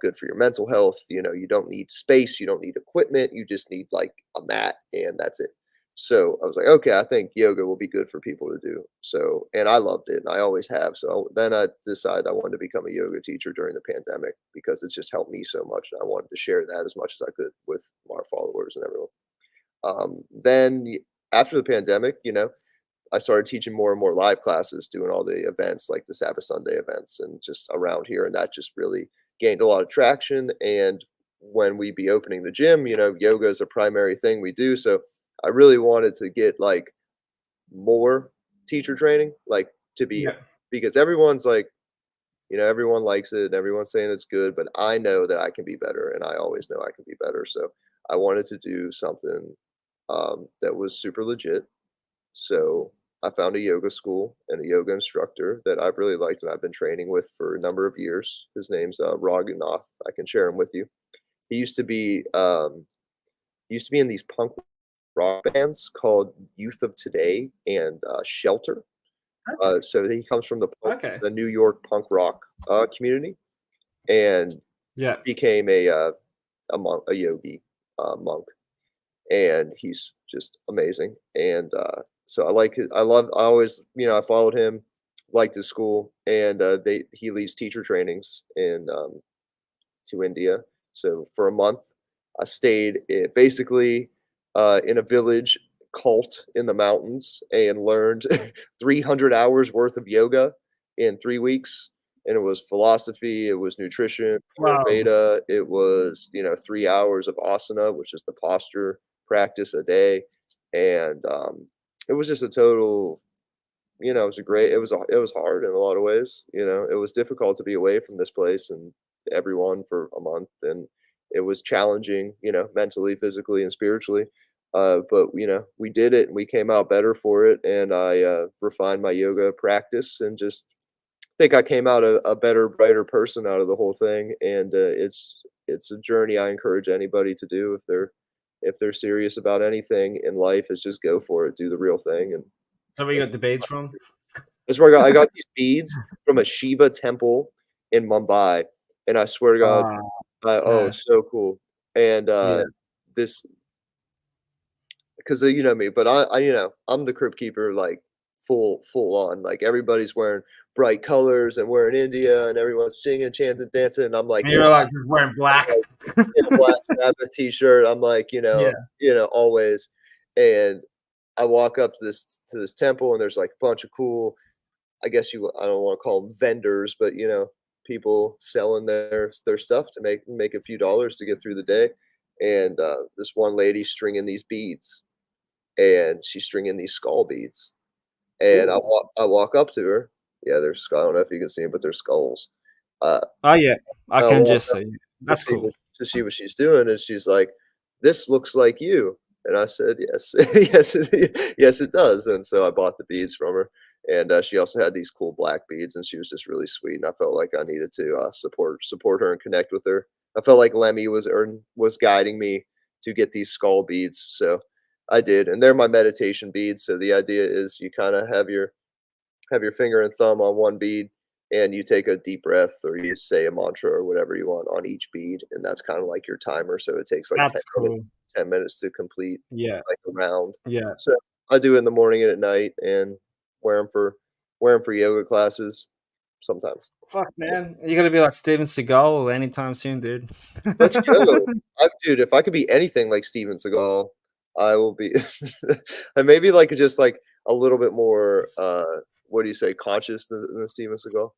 good for your mental health, you don't need space, you don't need equipment, you just need, like, a mat, and that's it. So, I was like, "Okay, I think yoga will be good for people to do." So and I loved it, and I always have, so then I decided I wanted to become a yoga teacher during the pandemic because it's just helped me so much, and I wanted to share that as much as I could with our followers and everyone. Then after the pandemic, I started teaching more and more live classes, doing all the events like the Sabbath Sunday events and just around here, and that just really gained a lot of traction. And when we be opening the gym, yoga is a primary thing we do. So I really wanted to get like more teacher training, like to be Yeah. because everyone's like, everyone likes it and everyone's saying it's good, but I know that I can be better, and I always know I can be better. So I wanted to do something that was super legit, so I found a yoga school and a yoga instructor that I've really liked and I've been training with for a number of years. His name's Raghunath. I can share him with you. He used to be in these punk rock bands called Youth of Today and Shelter. Okay. So he comes from Okay. the New York punk rock community and Yeah. became a monk, a yogi monk, and he's just amazing. And so I like his, I always, I followed him, liked his school, and he leads teacher trainings in to India. So for a month, I stayed basically in a village cult in the mountains and learned 300 hours worth of yoga in 3 weeks. And it was philosophy, it was nutrition, Wow. Ayurveda, it was 3 hours of asana, which is the posture practice a day, and it was just a total it was a great it was hard in a lot of ways, it was difficult to be away from this place and everyone for a month, and it was challenging, mentally, physically, and spiritually, but, we did it, and we came out better for it, and I, refined my yoga practice and just think I came out a better, brighter person out of the whole thing, and, it's a journey I encourage anybody to do if they're serious about anything in life, is just go for it, do the real thing, and So where you got the beads from? that's where I got these beads from a Shiva temple in Mumbai, and I swear to God, Ah, it's nice. so cool, and, Yeah. this 'cause, you know me, but I'm the crypt keeper, like, full on, like, everybody's wearing bright colors, and we're in India, and everyone's singing, chanting, dancing, and I'm like, And you're like just wearing I'm black. like in a Black Sabbath t-shirt, I'm like, Yeah. always, and I walk up to this temple, and there's, like, a bunch of cool I don't wanna call them vendors, but, people selling their stuff to make a few dollars to get through the day, and, this one lady stringing these beads, and she's stringing these skull beads, and Ooh. I walk up to her. Yeah, they're skull I don't know if you can see them, but they're skulls. Uh, Oh, yeah. I I can walk just up see. That's cool. to see what she's doing, and she's like, "This looks like you." And I said, "Yes, yes, it does." And so I bought the beads from her, and she also had these cool black beads, and she was just really sweet. And I felt like I needed to support her and connect with her. I felt like Lemmy was guiding me to get these skull beads, so I did, and they're my meditation beads. So the idea is you kind of have your finger and thumb on one bead, and you take a deep breath or you say a mantra or whatever you want on each bead, and that's kinda like your timer, so it takes, like, That's cool. 10 minutes to complete, Yeah, like, a round. yeah. So, I do it in the morning and at night and wear them for wear 'em for yoga classes sometimes. Fuck, Yeah. man. You're gonna be like Steven Seagal anytime soon, dude. Let's go. Dude, if I could be anything like Steven Seagal, I will be and maybe, like, just, like, a little bit more, what do you say, conscious than Steven Seagal,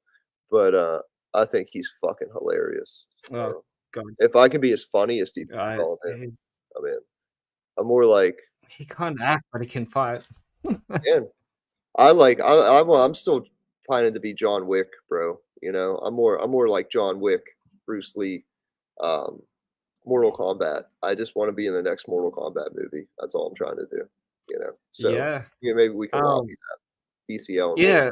but, I think he's fucking hilarious. Oh, So, God. if I can be as funny as Steven I Seagal, then he's I'm in. I'm more like, he can't act, but he can fight. man, I like I'm still planning to be John Wick, bro, you know? I'm more like John Wick, Bruce Lee, um, Mortal Kombat. I just wanna be in the next Mortal Kombat movie. That's all I'm trying to do, you know? So, Yeah. yeah, maybe we can lobby Um, that. DCL and Mortal. yeah.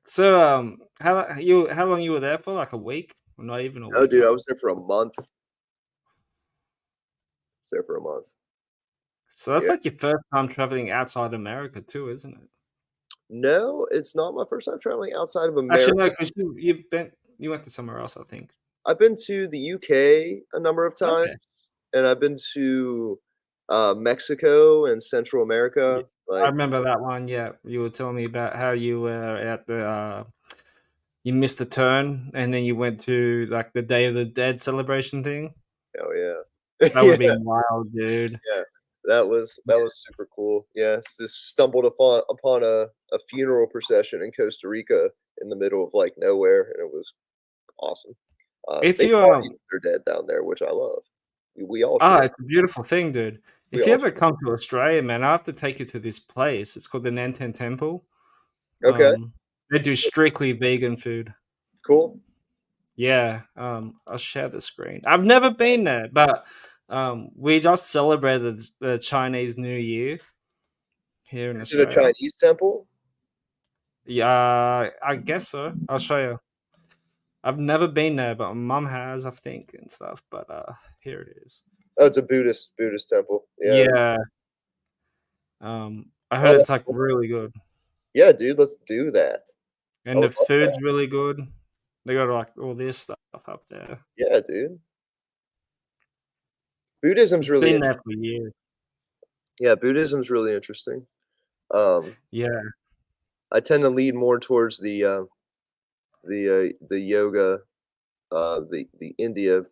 So, how long you were there for? Like a week? Or not even a Oh, week? dude, I was there for a month. I was there for a month. So that's Yeah. like your first time traveling outside America too, isn't it? No, it's not my first time traveling outside of Actually, America. no, 'cause you went to somewhere else, I think. I've been to the UK a number of times, Okay. and I've been to, Mexico and Central Yeah. America, I like, remember that one, yeah. You were telling me about how you were at the, you missed a turn and then you went to, like, the Day of the Dead celebration thing. oh, yeah. That Yeah, would've been wild, dude. yeah. That was super cool. Yes, just stumbled upon a funeral procession in Costa Rica in the middle of, like, nowhere, and it was awesome. If They you, party with their dead down there, which I love. We all ah, should. it's a beautiful thing, dude. We If you all ever should. come to Australia, man, I have to take you to this place. It's called the Nanten Temple. Okay, They do strictly vegan food. cool. Yeah, I'll share the screen. I've never been there, but, we just celebrated the Chinese New Year here in Is it a Australia. Chinese temple? Yeah, I guess so. I'll show you. I've never been there, but my mum has, I think, and stuff, but, here it is. Oh, it's a Buddhist temple. Yeah. Yeah, I heard Oh, it's, that's like, cool. really good, Yeah, dude, let's do that. I and the would love that. food's really good. They got, like, all this stuff up there. Yeah, dude. Buddhism's It's really been there interesting. for years. Yeah, Buddhism's really interesting. Um, Yeah, I tend to lean more towards the yoga, the India,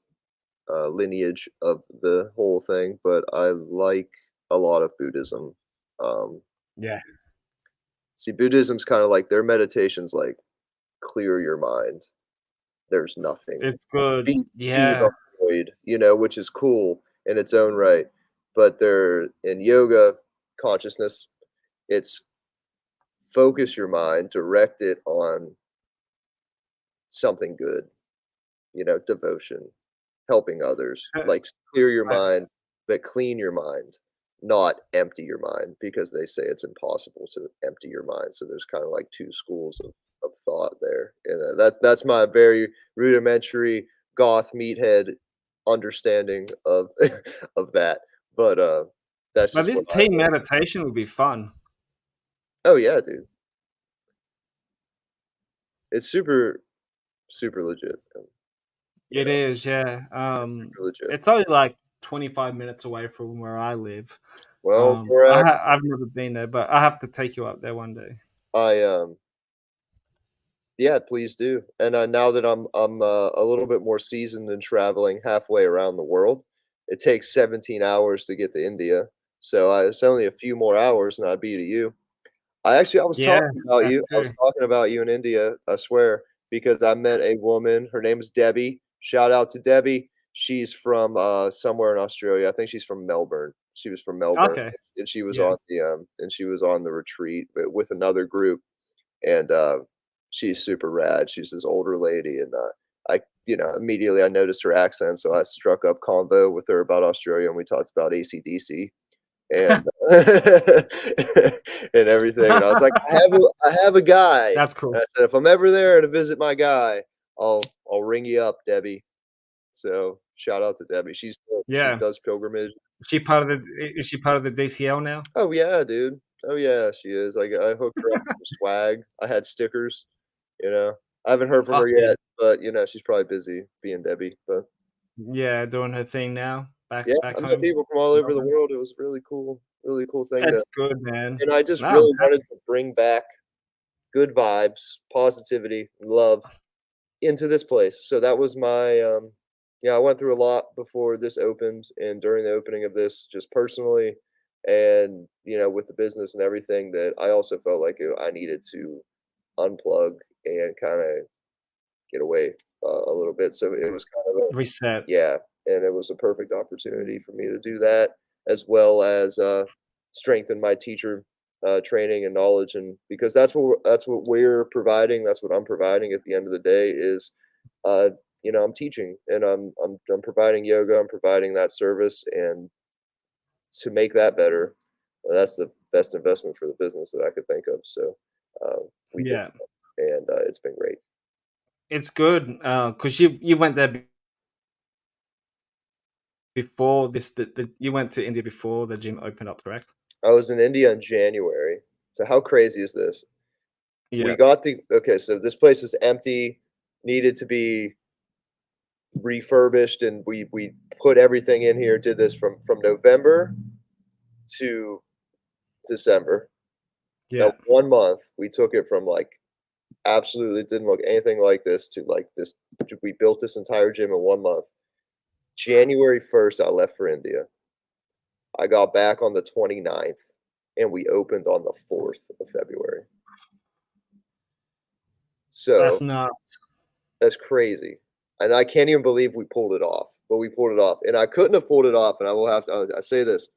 lineage of the whole thing, but I like a lot of Buddhism. Um, yeah, see, Buddhism's kinda like their meditations, like, clear your mind. There's nothing. it's good. Be Yeah. the void, which is cool in its own right, but they're in yoga consciousness, it's focus your mind, direct it on something good, devotion, helping others, Uh, like, clear your I mind, but clean your mind, not empty your mind because they say it's impossible to empty your mind, so there's kinda like 2 schools of thought there, and, that's my very rudimentary goth meathead understanding of of that, but, that's but just this what I team learned. meditation would be fun. Oh, yeah, dude. It's super, super legit, you It know? is, yeah. It's super legit. It's only like 25 minutes away from where I live. Well, correct. I've never been there, but I have to take you up there one day. I, Yeah, please do. And, now that I'm a little bit more seasoned in traveling halfway around the world, it takes 17 hours to get to India, so, it's only a few more hours and I'd be to you. I was Yeah, talking about that's you. I true. was talking about you in India, I swear, because I met a woman, her name is Debbie. Shout out to Debbie. She's from, somewhere in Australia. I think she's from Melbourne. She was from Melbourne, Okay, and yeah. she was on the retreat with another group, and, she's super rad. She's this older lady, and, immediately I noticed her accent, so I struck up convo with her about Australia, and we talked about AC/DC and and everything, and I was like, "I have a guy," That's and cool. I said, "If I'm ever there to visit my guy, I'll ring you up, Debbie." So, shout out to Debbie. She's dope. She Yeah. does pilgrimage. Is she part of the DCL now? Oh, yeah, dude. Oh, yeah, she is. I hooked her up with some swag. I had stickers, you know? I haven't heard from her Fuck yeah. yet, but, she's probably busy being Debbie, but Yeah, doing her thing now yeah, back I met home. people from all over the Melbourne. world. It was really cool thing That's to good, man. and I just No, I'm really happy. wanted to bring back good vibes, positivity, love into this place. So that was my yeah, I went through a lot before this opened and during the opening of this just personally and with the business and everything that I also felt like I needed to unplug and kind of get away a little bit. So it was kind of a Reset. yeah, and it was a perfect opportunity for me to do that as well as strengthen my teacher training and knowledge and because that's what we're providing, that's what I'm providing at the end of the day is uh I'm teaching and I'm providing yoga, I'm providing that service and to make that better, that's the best investment for the business that I could think of. So we did Yeah. and it's been great. It's good, because you went there before the you went to India before the gym opened up, correct? I was in India in January. So how crazy is this? We Yeah. got the okay, so this place is empty, needed to be refurbished, and we put everything in here, did this from November to December. That Yeah. 1 month, we took it from, like, absolutely didn't look anything like this to, like, this we built this entire gym in 1 month. January 1st, I left for India. I got back on the 29th, and we opened on the 4th of February. That's So nuts. that's crazy, and I can't even believe we pulled it off, but we pulled it off, and I couldn't have pulled it off, and I will have to I say this,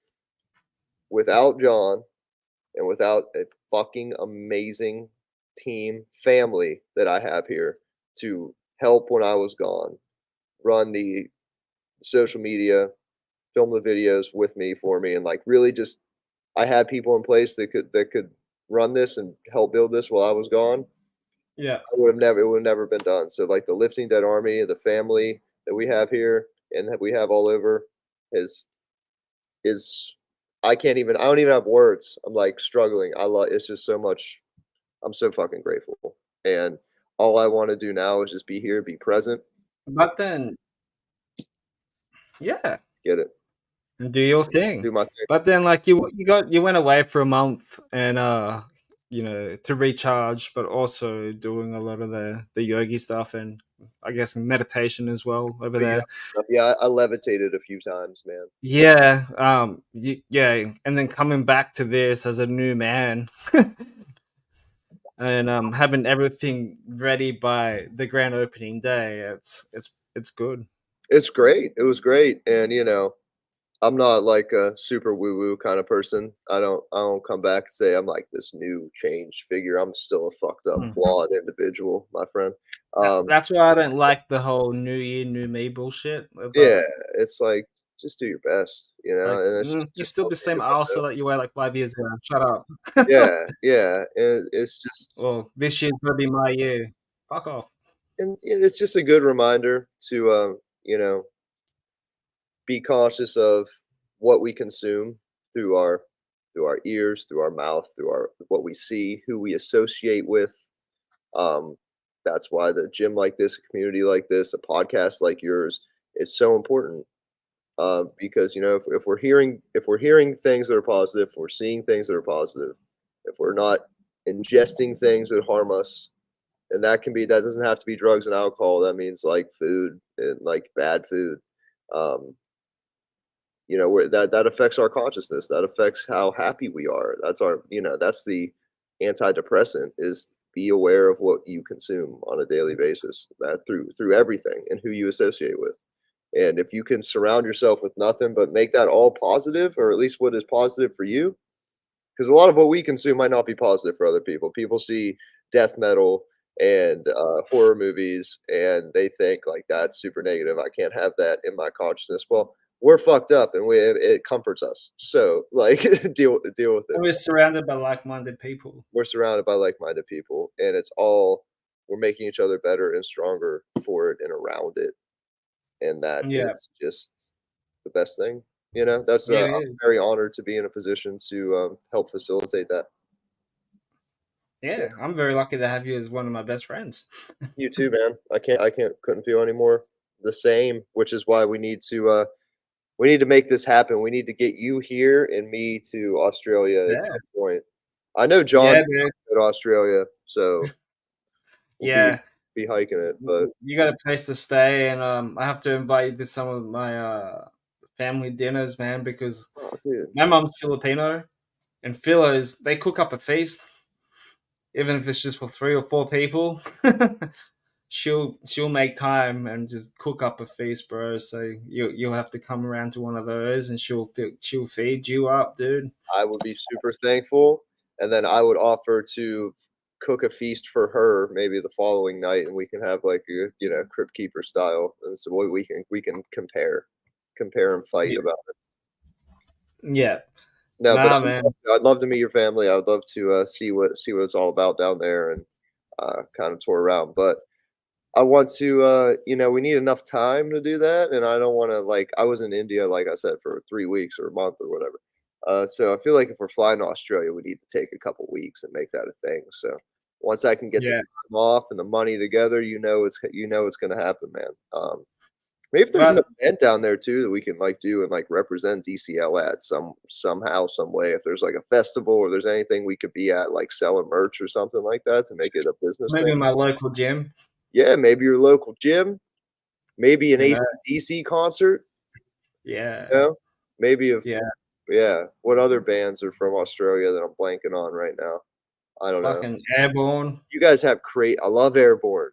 without John and without a fucking amazing team, family that I have here to help when I was gone, run the social media, film the videos with me, for me, and, like, really just I had people in place that could run this and help build this while I was gone. Yeah. I would have never it would have never been done. So, like, the Lifting Dead Army, the family that we have here and that we have all over is I don't even have words. I'm, like, struggling. I love it's just so much I'm so fucking grateful, and all I wanna do now is just be here, be present, But then yeah, get it, do your thing. do my thing. But then, like, you went away for a month and, to recharge, but also doing a lot of the yogi stuff and I guess meditation as well over But there. yeah, I levitated a few times, man. Yeah, yeah, and then coming back to this as a new man and, having everything ready by the grand opening day, it's good. It's great, it was great, and, I'm not like a super woo woo kind of person. I don't come back and say I'm like this new changed figure. I'm still a fucked up, Mm. flawed individual, my friend. That's why I don't like the whole "New Year, new me" bullshit, Yeah, but, it's like just do your best, like, and it's you're just still help the me same do my arsehole best. that you were, like, 5 years ago. Shut up. Yeah, yeah, and it's just Well, this year's gonna be my year. Fuck off. and it's just a good reminder to be cautious of what we consume through our ears, through our mouth, through our what we see, who we associate with. Um, that's why the gym like this, a community like this, a podcast like yours is so important. Because if we're hearing things that are positive, if we're seeing things that are positive, if we're not ingesting things that harm us, and that doesn't have to be drugs and alcohol. That means like food and like bad food. Um, where that affects our consciousness. That affects how happy we are. That's the antidepressant is be aware of what you consume on a daily basis. That through everything and who you associate with. And if you can surround yourself with nothing but make that all positive, or at least what is positive for you, because a lot of what we consume might not be positive for other people. People see death metal and horror movies, and they think like that's super negative. I can't have that in my consciousness. Well, we're fucked up, and it comforts us. So like deal with it. We're surrounded by like-minded people. We're surrounded by like-minded people, and it's all we're making each other better and stronger for it and around it, and that Yeah. is just the best thing. That's Yeah, it I'm is. very honored to be in a position to help facilitate that. Yeah, Yeah, I'm very lucky to have you as one of my best friends. you too, man. Couldn't feel any more the same, which is why we need to make this happen. We need to get you here and me to Australia at Yeah. some point. I know Yeah, John's dude. in Australia, so we'll Yeah. be hiking it, but You got a place to stay, and I have to invite you to some of my family dinners, man, because oh, dude, my mom's Filipino, and Filos they cook up a feast, even if it's just for 3 or 4 people. She'll make time and just cook up a feast, bro. So you'll have to come around to one of those, and she'll feed you up, dude. I would be super thankful, and then I would offer to cook a feast for her maybe the following night, and we can have, like, Crypt Keeper style, and so we can compare and fight Yeah, about it. yeah. No, but Nah, man. I'd love to meet your family. I would love to, see what it's all about down there and, kinda tour around, but I want to, we need enough time to do that, and I don't wanna, like I was in India, like I said, for 3 weeks or a month or whatever. So I feel like if we're flying to Australia, we need to take a couple weeks and make that a thing, so once I can get the Yeah. time off and the money together, it's gonna happen, man. Maybe if there's an But event down there too that we can, like, do and, like, represent DCL at somehow, some way, if there's, like, a festival or there's anything we could be at, like, selling merch or something like that to make it a business maybe thing. my local gym. Yeah, maybe your local gym, maybe an You know. AC/DC concert, you Yeah. know? Maybe if Yeah. yeah, what other bands are from Australia that I'm blanking on right now? I don't know. Fucking airborne. You guys have I love Airborne.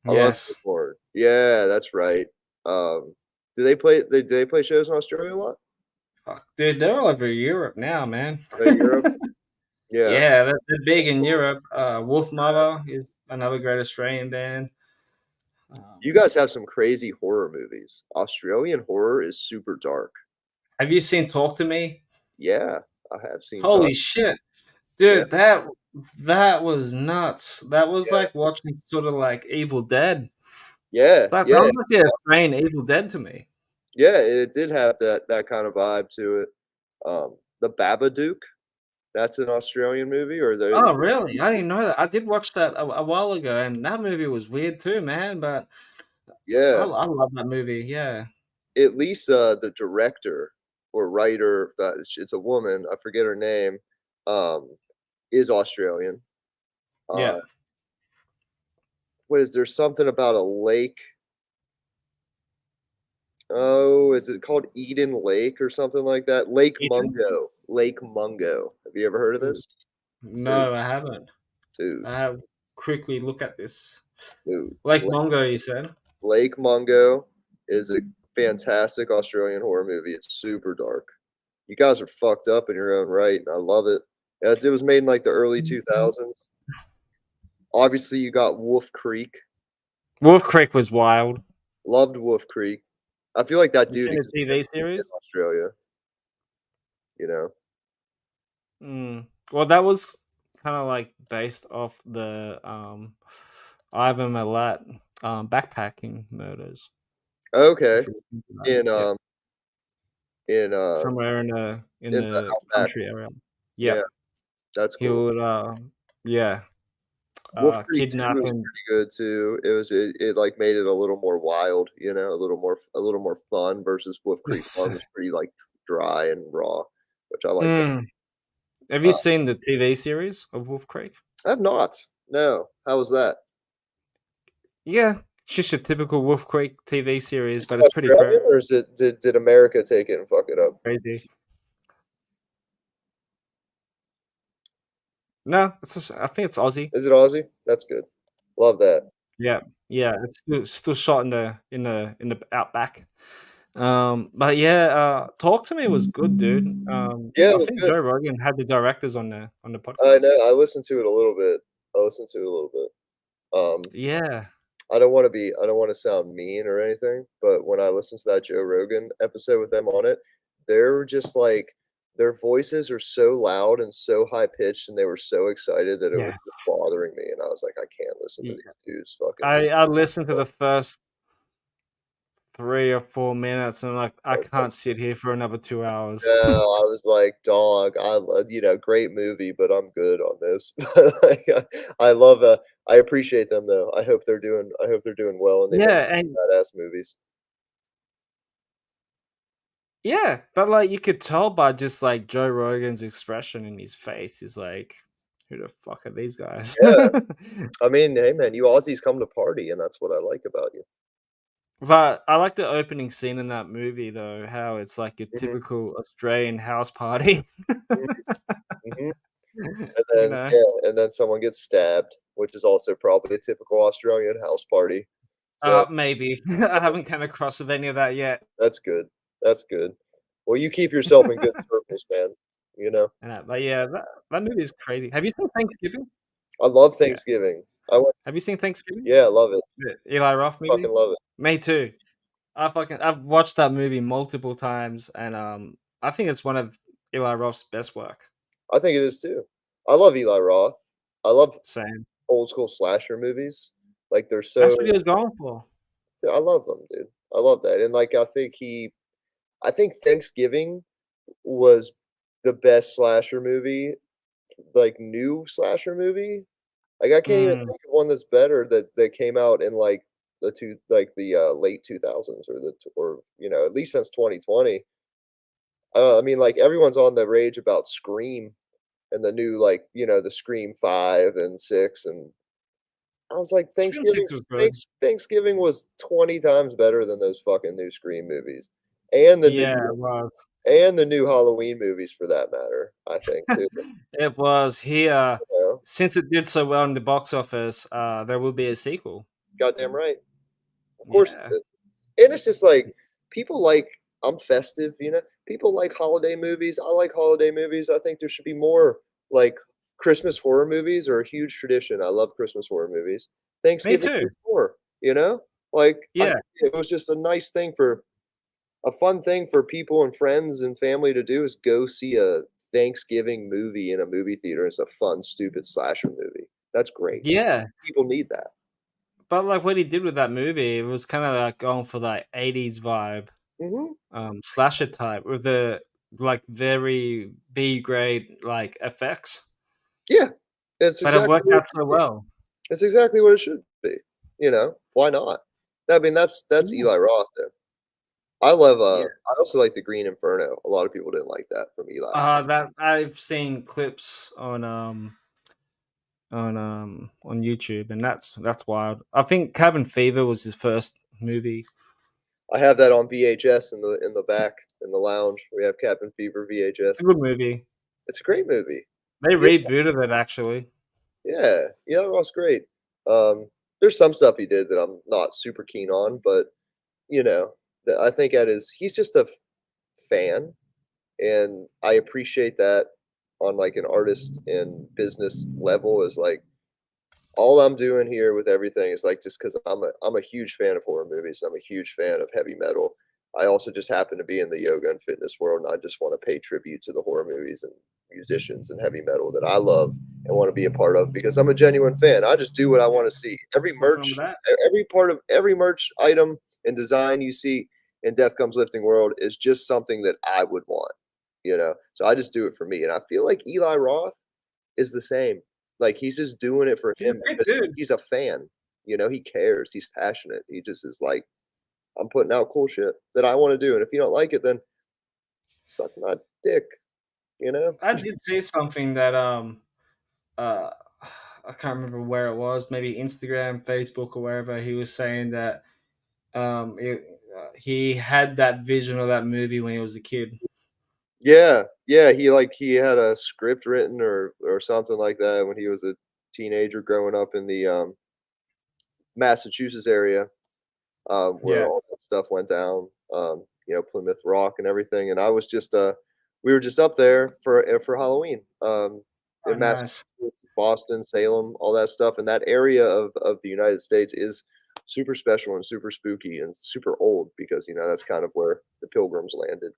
I love Yes. Airborne. Yeah, that's right. Um, do they play shows in Australia a lot? Fuck, dude, they're all over Europe now, man. Are they Europe? Yeah, Yeah, they're big that's in cool. Europe. That's Wolf Mother is another great Australian band. You Um, guys have some crazy horror movies. Australian horror is super dark. have you seen Talk to Me? Yeah, I have seen Talk. Holy shit, Yeah, dude, that was nuts. That was yeah, like watching sort of like Evil Dead. yeah, That yeah. was like the Australian Evil Dead to me. Yeah, it did have that kind of vibe to it. The Babadook, that's an Australian movie, or Oh, the really? I didn't know that. I did watch that a while ago, and that movie was weird too, man. But yeah, I love that movie. Yeah, at least, the director or writer, it's a woman, I forget her name, um, is Australian. yeah. Uh, what is there something about a lake? Oh, is it called Eden Lake or something like that? Lake Eden? Mungo. Lake Mungo. Have you ever heard of Ooh, this? Dude, no, I haven't. dude, I have quickly look at this. dude. Like Mongo, you said? Lake Mungo is a fantastic Australian horror movie. It's super dark. You guys are fucked up in your own right, and I love it. As it was made in like the early 2000s. Obviously, you got Wolf Creek. Wolf Creek was wild. Loved Wolf Creek. I feel like that You dude seen the exists TV in series? Australia. You know. Mm. Well, that was kind of like based off the Ivan Milat backpacking murders. Okay. If you look into that, In yep, in somewhere in in the the outback. country area. Yeah, Yep, that's he cool. would yeah Wolf Creek 2 kidnap was him. pretty good too. It, like, made it a little more wild, a little more fun versus Wolf Creek 1 was pretty, like, dry and raw, which I like that. Mm. Have you Uh, seen the TV series of Wolf Creek? I have not. No. How was that? Yeah, it's just a typical Wolf Creek TV series, Is but it it's pretty Australian or is it did America take it and fuck it up? crazy. No, it's just, I think it's Aussie. Is it Aussie? That's good. Love that. Yeah, yeah, it's still shot in the outback. But yeah, Talk to Me was good, dude. Yeah, it I was think good. Joe Rogan had the directors on the I podcast. know, I listened to it a little bit. I listened to it a little bit. Yeah, I don't wanna sound mean or anything, but when I listened to that Joe Rogan episode with them on it, they're just like their voices are so loud and so high pitched, and they were so excited that it was just yes. bothering me, and I was like, "I can't listen to Ye these dudes fucking I listened to the first 3 or 4 minutes, and I'm like, I I was like, can't sit here for another 2 hours. "No," I was like, "Dog, I love great movie, but I'm good on this." Like, I love, I appreciate them, though. I hope they're doing well, and they make Yeah, and badass movies. yeah, but, like, you could tell by just, like, Joe Rogan's expression in his face, he's like, "Who the fuck are these guys?" Yeah. I mean, hey, man, you Aussies come to party, and that's what I like about you. But I like the opening scene in that movie, though, how it's like a Mhm, typical Australian house party. mhm, mhm. And You then know? yeah, and then someone gets stabbed, which is also probably a typical Australian house party. So, Maybe. I haven't come across with any of that yet. that's good. That's good. Well, you keep yourself in good circles, man, you know? But yeah, that movie is crazy. Have you seen Thanksgiving? I love Yeah. Thanksgiving. I went Have you seen Thanksgiving? yeah, I love it. The Eli Roth movie? Fucking love it. Me too. I've watched that movie multiple times, and, I think it's one of Eli Roth's best work. I think it is too. I love Eli Roth. I love Same. old school slasher movies. Like, they're That's what he so was going for. I love them, dude. I love that, and, like, I think Thanksgiving was the best slasher movie, like, new slasher movie. Like, I can't even Mm. think of one that's better that came out in, like, late 2000s or at least since 2020. I mean, like, everyone's on the rage about Scream and the new, the Scream 5 and 6, and I was like, Scream 6 was good. Thanksgiving was 20 times better than those fucking new Scream movies, and the Yeah, new it was. and the new Halloween movies for that matter, I think too, It was. you know? Since it did so well in the box office, there will be a sequel. Goddamn right. Of course it Yeah. did. And it's just like, people like I'm festive, you know? People like holiday movies. I like holiday movies. I think there should be more, like, Christmas horror movies are a huge tradition. I love Christmas horror movies. Me Thanksgiving too. is more, you know? Like, I Yeah. think it was just a fun thing for people and friends and family to do is go see a Thanksgiving movie in a movie theater. It's a fun, stupid slasher movie. That's great. Yeah. People need that. But, like, what he did with that movie, it was kinda, like, going for that '80s vibe, Mhm. slasher type with the, like, very B grade, like, effects, Yeah. It's but it exactly worked what out it so should be. well. It's exactly what it should be, you know? Why not? I mean, that's Yeah. Eli Roth, though. I love, Yeah. I also like The Green Inferno. A lot of people didn't like that from Eli. That I've seen clips on YouTube, and that's wild. I think Cabin Fever was his first movie. I have that on VHS in the back, in the lounge. We have Cabin Fever It's a VHS. good movie. It's a great movie. They Yeah, rebooted it actually. yeah. Eli Roth's great. There's some stuff he did that I'm not super keen on, but, I think he's just a fan, and I appreciate that on, like, an artist and business level is, like, all I'm doing here with everything is, like, just because 'cause I'm a huge fan of horror movies, I'm a huge fan of heavy metal. I also just happen to be in the yoga and fitness world, and I just wanna pay tribute to the horror movies and musicians and heavy metal that I love and wanna be a part of because I'm a genuine fan. I just do what I Yeah, wanna see. Every there's nothing wrong with merch that. every part of every merch item and design you see in Death Comes Lifting World is just something that I would want, you know? So I just do it for me, and I feel like Eli Roth is the same. Like, he's just doing it for He's a him good because dude. he's a fan, he cares, he's passionate, he just is like, "I'm putting out cool shit that I wanna do, and if you don't like it, then suck my dick," you know? I did see something that uh I can't remember where it was, maybe Instagram, Facebook, or wherever. He was saying that he had that vision of that movie when he was a kid. Yeah, yeah, he had a script written or something like that when he was a teenager growing up in the, Massachusetts area. Where Yeah. all that stuff went down, Plymouth Rock and everything, and I was just, we were just up there for Halloween, Oh, in nice. Massachusetts, Boston, Salem, all that stuff, and that area of the United States is super special and super spooky and super old because, that's kind of where the Pilgrims landed,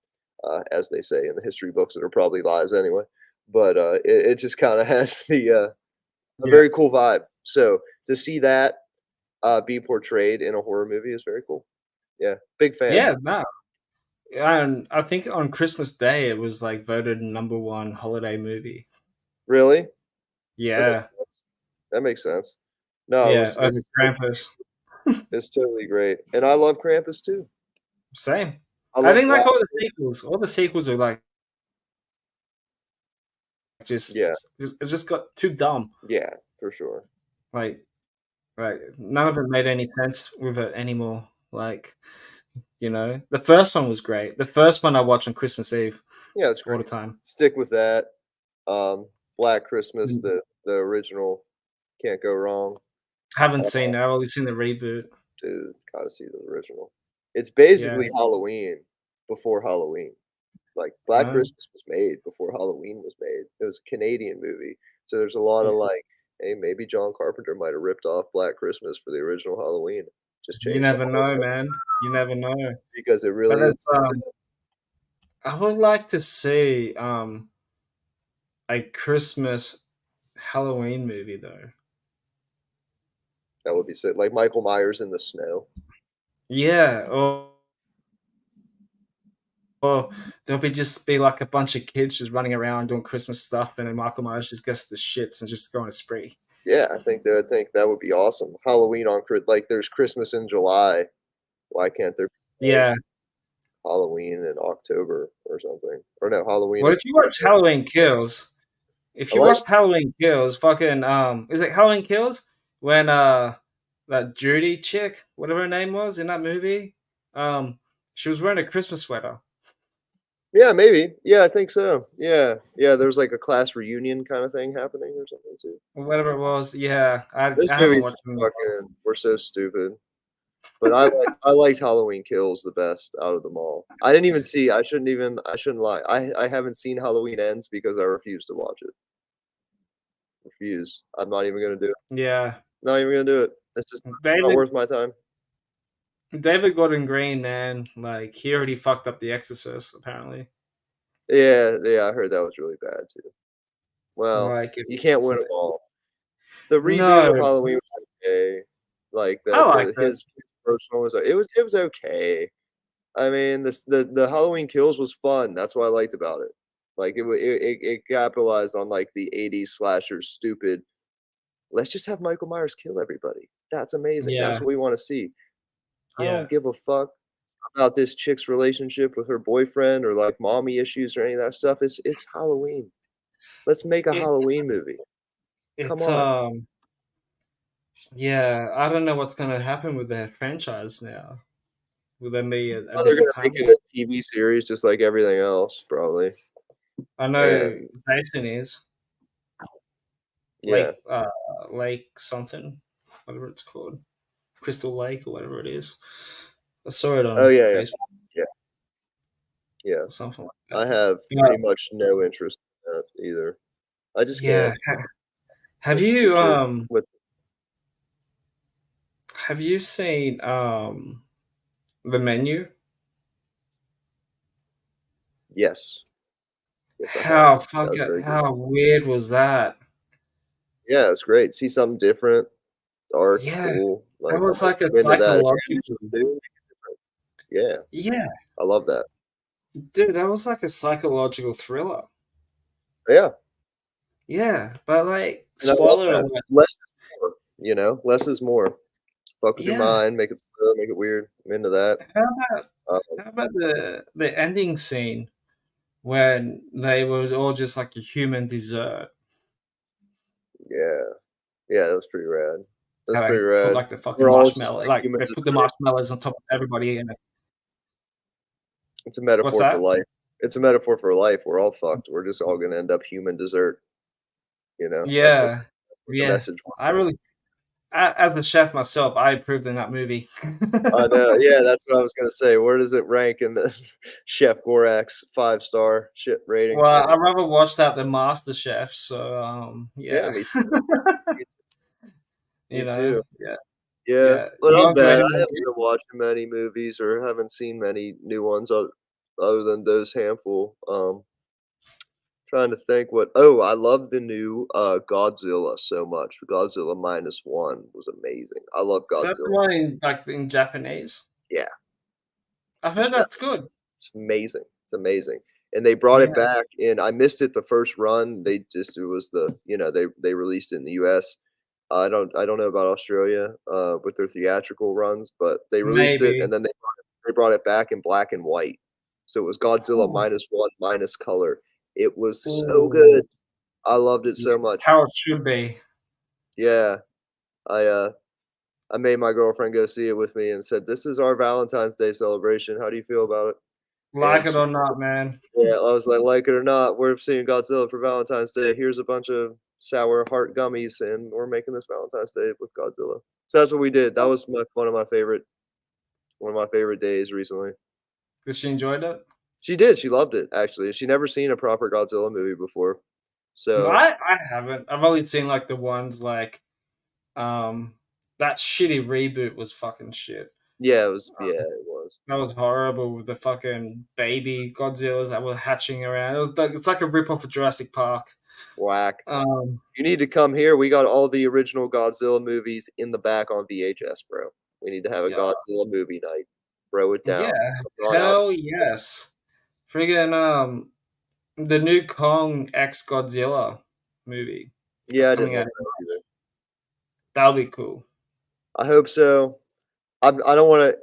as they say in the history books that are probably lies anyway, but, it just kinda has a Yeah. very cool vibe, so to see that be portrayed in a horror movie is very cool. Yeah, big fan. Yeah, no. And I think on Christmas Day, it was, like, voted number 1 holiday movie. Really? That makes Yeah. sense. That makes sense. No, Yeah, over Krampus. it's totally great, and I love Krampus too. Same. I I love didn't like Black all the sequels. All the sequels are, like, Yeah, it just got too dumb. yeah, for sure. Like none of it made any sense with it anymore. Like, the first one was great. The first one I watched on Christmas Eve Yeah, it's all the great. time. Stick with that. Black Christmas, Mm, the original, can't go wrong. haven't Uh, seen it. I've only seen the reboot. Dude, gotta see the original. It's Yeah. basically Halloween before Halloween. Like, Black Uh, Christmas was made before Halloween was made. It was a Canadian movie, so there's a lot of, yeah. like, "Hey, maybe John Carpenter might have ripped off Black Christmas for the original Halloween. Just You changed the never know, holiday," man. You never know. because it But really is it's I would like to see a Christmas Halloween movie though. that would be sick. Like, Michael Myers in the snow. Yeah, or there'll be like a bunch of kids just running around doing Christmas stuff, and then Michael Myers just gets the shits and just go on a spree. Yeah, I think that would be awesome. Halloween on Chri like, there's Christmas in July. Why can't there be, like, Yeah. Halloween in October or something? Or no, Halloween Well, in if you watch December. Halloween Kills, if I you like watched Halloween Kills, fucking is it Halloween Kills when that Judy chick, whatever her name was in that movie, um she was wearing a Christmas sweater Yeah, maybe. Yeah, I think so. Yeah. Yeah, there's, like, a class reunion kinda thing happening or something too. or whatever it was. Yeah, Those I haven't movies watched them. fucking were so stupid. But I liked Halloween Kills the best out of them all. I shouldn't lie. I haven't seen Halloween Ends because I refuse to watch it. Refuse. I'm not even gonna do it. Yeah, Not even gonna do it. It's just not David worth my time. David Gordon Green, man, like he already fucked up The Exorcist apparently. Yeah, yeah, I heard that was really bad too. Well, Like it you can't was win 'em all. The reboot no, of Halloween was okay. Like, I the liked it. his first one was it was okay. I mean, the Halloween Kills was fun, that's what I liked about it. Like, it capitalized on, like, the '80s slasher stupid, "Let's just have Michael Myers kill everybody. That's amazing, that's Yeah, what we wanna see." I yeah. don't give a fuck about this chick's relationship with her boyfriend or, like, mommy issues or any of that stuff. It's Halloween. Let's make a It's Halloween movie. Come it's on. yeah, I don't know what's gonna happen with their franchise now. Will there be a Well, they're different gonna make timeline? it a TV series just like everything else, probably, I know and Jason is yeah. Lake something, whatever it's called, Crystal Lake or whatever it is. I saw it Oh, on yeah, yeah. Facebook Yeah, yeah. or something like I that. have Yeah, pretty much no interest in that either. I just yeah. can't Have with the you chick with have you seen the menu? yes. Yes, I have. That was very good. How weird was that? Yeah, it's great. See something different, dark, Yeah, cool, that like, was like a I'm into that. If you're gonna do psychological. something new, yeah, Yeah, I love that. dude, that was like a psychological thriller. Yeah, Yeah, but like, and I love spoiler that. alert. Less is more, you know? Less is more. Fuck with your Yeah, mind, make it slow, make it weird. I'm into that. how about Um, the ending scene when they were all just like a human dessert? yeah. Yeah, that was pretty rad. That's How pretty they put rad. like the fucking We're all just marshmallow, like like human they put the dessert. marshmallows on top of everybody, and It's a what's metaphor for that? life. It's a metaphor for life. We're all fucked. We're just all gonna end up human dessert, you know? Yeah, That's what the yeah. message I was. really, as the chef myself, I approved in that movie. I know, yeah, that's what I was gonna say. Where does it rank in the Chef Gorak's five-star shit rating? Well, I'd rather watch that than MasterChef, so, Yeah, yeah. me too. Me You know? too. Yeah, Yeah, yeah. but You I'm don't do bad. any I more haven't been watching many movies or haven't seen many new ones other than those handful. Trying to think what I love the new, Godzilla so much. Godzilla -1 was amazing. I love is that the Godzilla. one in, like, in Japanese? Yeah. I've heard Yeah, that's good. it's amazing. It's amazing. And they brought it Yeah, back, and I missed it the first run. It was they released it in the US. I don't know about Australia, with their theatrical runs, but they released it, maybe. and then they brought it back in black and white. So it was Godzilla Oh, -1 minus color. It was so oh, good. I loved it yeah. so much. How it should be. Yeah. I, uh I made my girlfriend go see it with me and said, "This is our Valentine's Day celebration. How do you feel about it?" Like And it she or not, man. Yeah, I was like it or not, we're seeing Godzilla for Valentine's Day. Here's a bunch of sour heart gummies, and we're making this Valentine's Day with Godzilla." So that's what we did. That Oh, was one of my favorite days recently. did she enjoyed it? She did, she loved it, actually. She never seen a proper Godzilla movie before. No, So, I haven't. I've only seen like the ones like um that shitty reboot was fucking shit. yeah, it was. That was horrible with the fucking baby Godzillas that were hatching around. It's like a rip off of Jurassic Park. Whack. Um, You need to come here. We got all the original Godzilla movies in the back on VHS, bro. We need to have a yeah, Godzilla movie night. Throw it yeah, down. Come on out. hell yes. Friggin' the new Kong X Godzilla movie Yeah, that's I didn't coming out. like that either. That'll be cool. I hope so. I don't wanna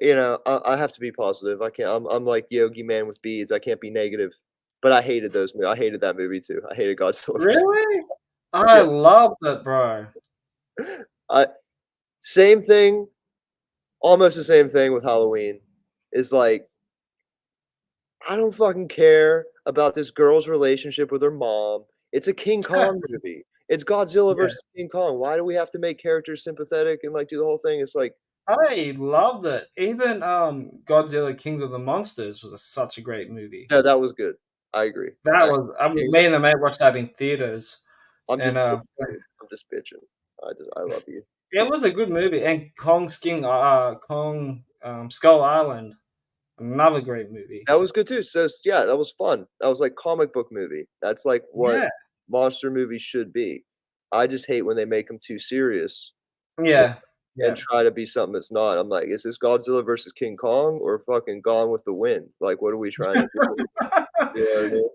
I have to be positive. I can't I'm like Yogi Man with beads. I can't be negative. But I hated that movie too. I hated Godzilla vs. Really? I Yeah. love that, bro. I Same thing, almost the same thing with Halloween. Is like, I don't fucking care about this girl's relationship with her mom. It's a King Kong movie. It's Godzilla Yeah, versus King Kong. Why do we have to make characters sympathetic and, like, do the whole thing? It's like, I loved it. Even Godzilla Kings of the Monsters was such a great movie. yeah, that was good. I agree. That Actually, was I King me and a mate watched that in theaters, I'm and just bitching, dude. I'm just bitching. I love you. it was a good movie. And Kong Skull Island, another great movie. That was good too. So, yeah, that was fun. That was like comic book movie. That's like what Yeah, monster movies should be. I just hate when they make them too serious yeah, and yeah, try to be something it's not. I'm like, "Is this Godzilla versus King Kong or fucking Gone with the Wind? Like, what are we trying to do?" You know what I mean?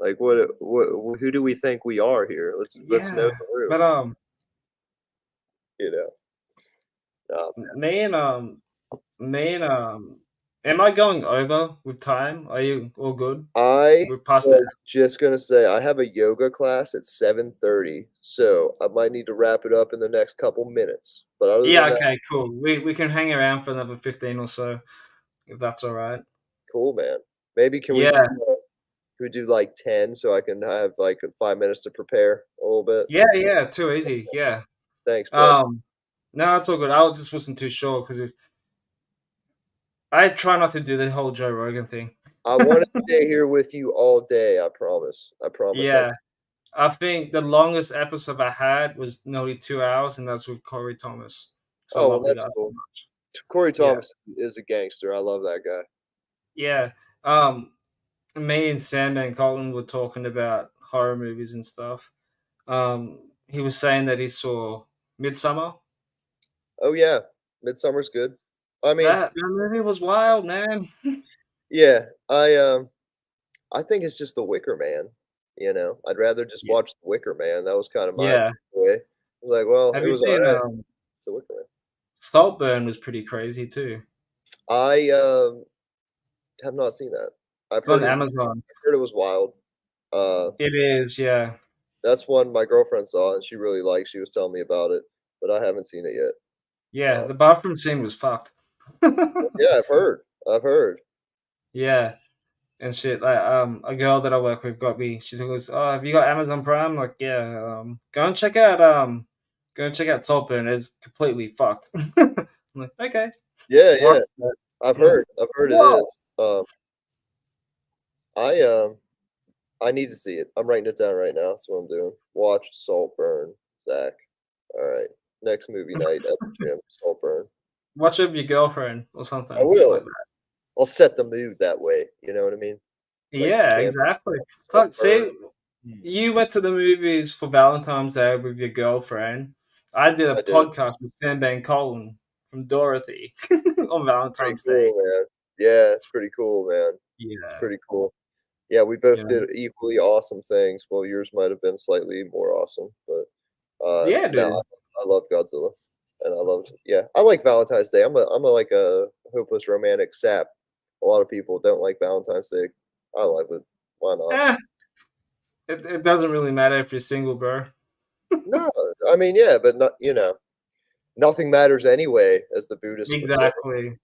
Like, who do we think we are here? Let's know yeah. the room, But you know? Oh, man. me and me and am I going over with time? Are you all good? I We're past it. was just gonna say, I have a yoga class at 7:30, so I might need to wrap it up in the next couple minutes, but other than Yeah. that, Okay. Cool. We can hang around for another 15 or so if that's all right. cool, man. Maybe Yeah. can we do, like, 10 so I can have, like, 5 minutes to prepare a little bit? Yeah. Yeah. Too easy. Yeah. Thanks, bud. Um. No, it's all good. I just wasn't too sure because I try not to do the whole Joe Rogan thing. I wanna stay here with you all day, I promise. I promise I Yeah. I think the longest episode I had was nearly 2 hours, and that's with Corey Thomas. So I Oh, well, love the that's guy so cool. much. Corey Yeah. Thomas is a gangster, I love that guy. Yeah. Um, Me and Sandman Colton were talking about horror movies and stuff. He was saying that he saw Midsummer. Oh, yeah. Midsummer's good. I mean, That movie was wild, man. yeah, I think it's just The Wicker Man, you know? I'd rather just Yeah. watch The Wicker Man, that was kinda my Yeah. way. I was like, "Well, Have it you was seen, alright. It's The Wicker Man." Saltburn was pretty crazy too. I, have not seen that. It's on Amazon. I've heard it was wild. Uh, It is, yeah. that's one my girlfriend saw and she really liked, she was telling me about it, but I haven't seen it yet. Yeah, Uh, the bathroom scene was fucked. yeah, I've heard. Yeah, and shit, like, a girl that I work with got me she goes, "Oh, have you got Amazon Prime?" I'm like, "Yeah, go and check out Saltburn, it's completely fucked." I'm like, "Okay." Yeah, yeah, Watched it. I'm like, I've heard it "Whoa." is. I, I need to see it. I'm writing it down right now, that's what I'm doing. Watch Saltburn, Zach. Alright, next movie night at the gym, Saltburn. Watch it with your girlfriend or I something like will. that. I'll set the mood that way, you know what I mean? Light some Yeah, candles, exactly. watch Fuck, Saltburn. see, you went to the movies for Valentine's Day with your girlfriend. I did a I did. podcast with Sam Colton from Dorothy on Pretty Valentine's Day. cool, man. Yeah, it's pretty cool, man. It's Yeah, pretty cool. Yeah, we both yeah, did equally awesome things. Well, yours might have been slightly more awesome, but, yeah, no, dude. I love Godzilla, and I loved yeah, I like Valentine's Day. Like, a hopeless romantic sap. A lot of people don't like Valentine's Day. I love it. Why not? Eh, it doesn't really matter if you're single, bro. No, I mean, yeah, but not nothing matters anyway, as the Buddhists would say, Exactly.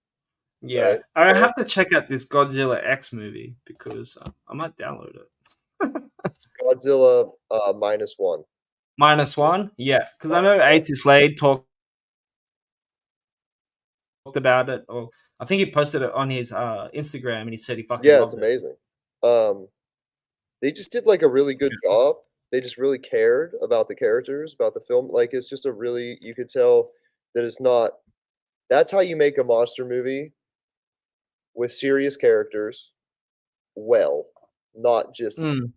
Yeah, right? I So, have to check out this Godzilla X movie because I might download it. Godzilla, -1. Minus one, yeah, because I know -1. Ace Slade talked about it, or I think he posted it on his Instagram, and he said he fucking Yeah, it's loved it. amazing. Um, they just did, like, a really good job. They just really cared about the characters, about the film, like, it's just a really you could tell that it's not that's how you make a monster movie with serious characters well, not just Mm.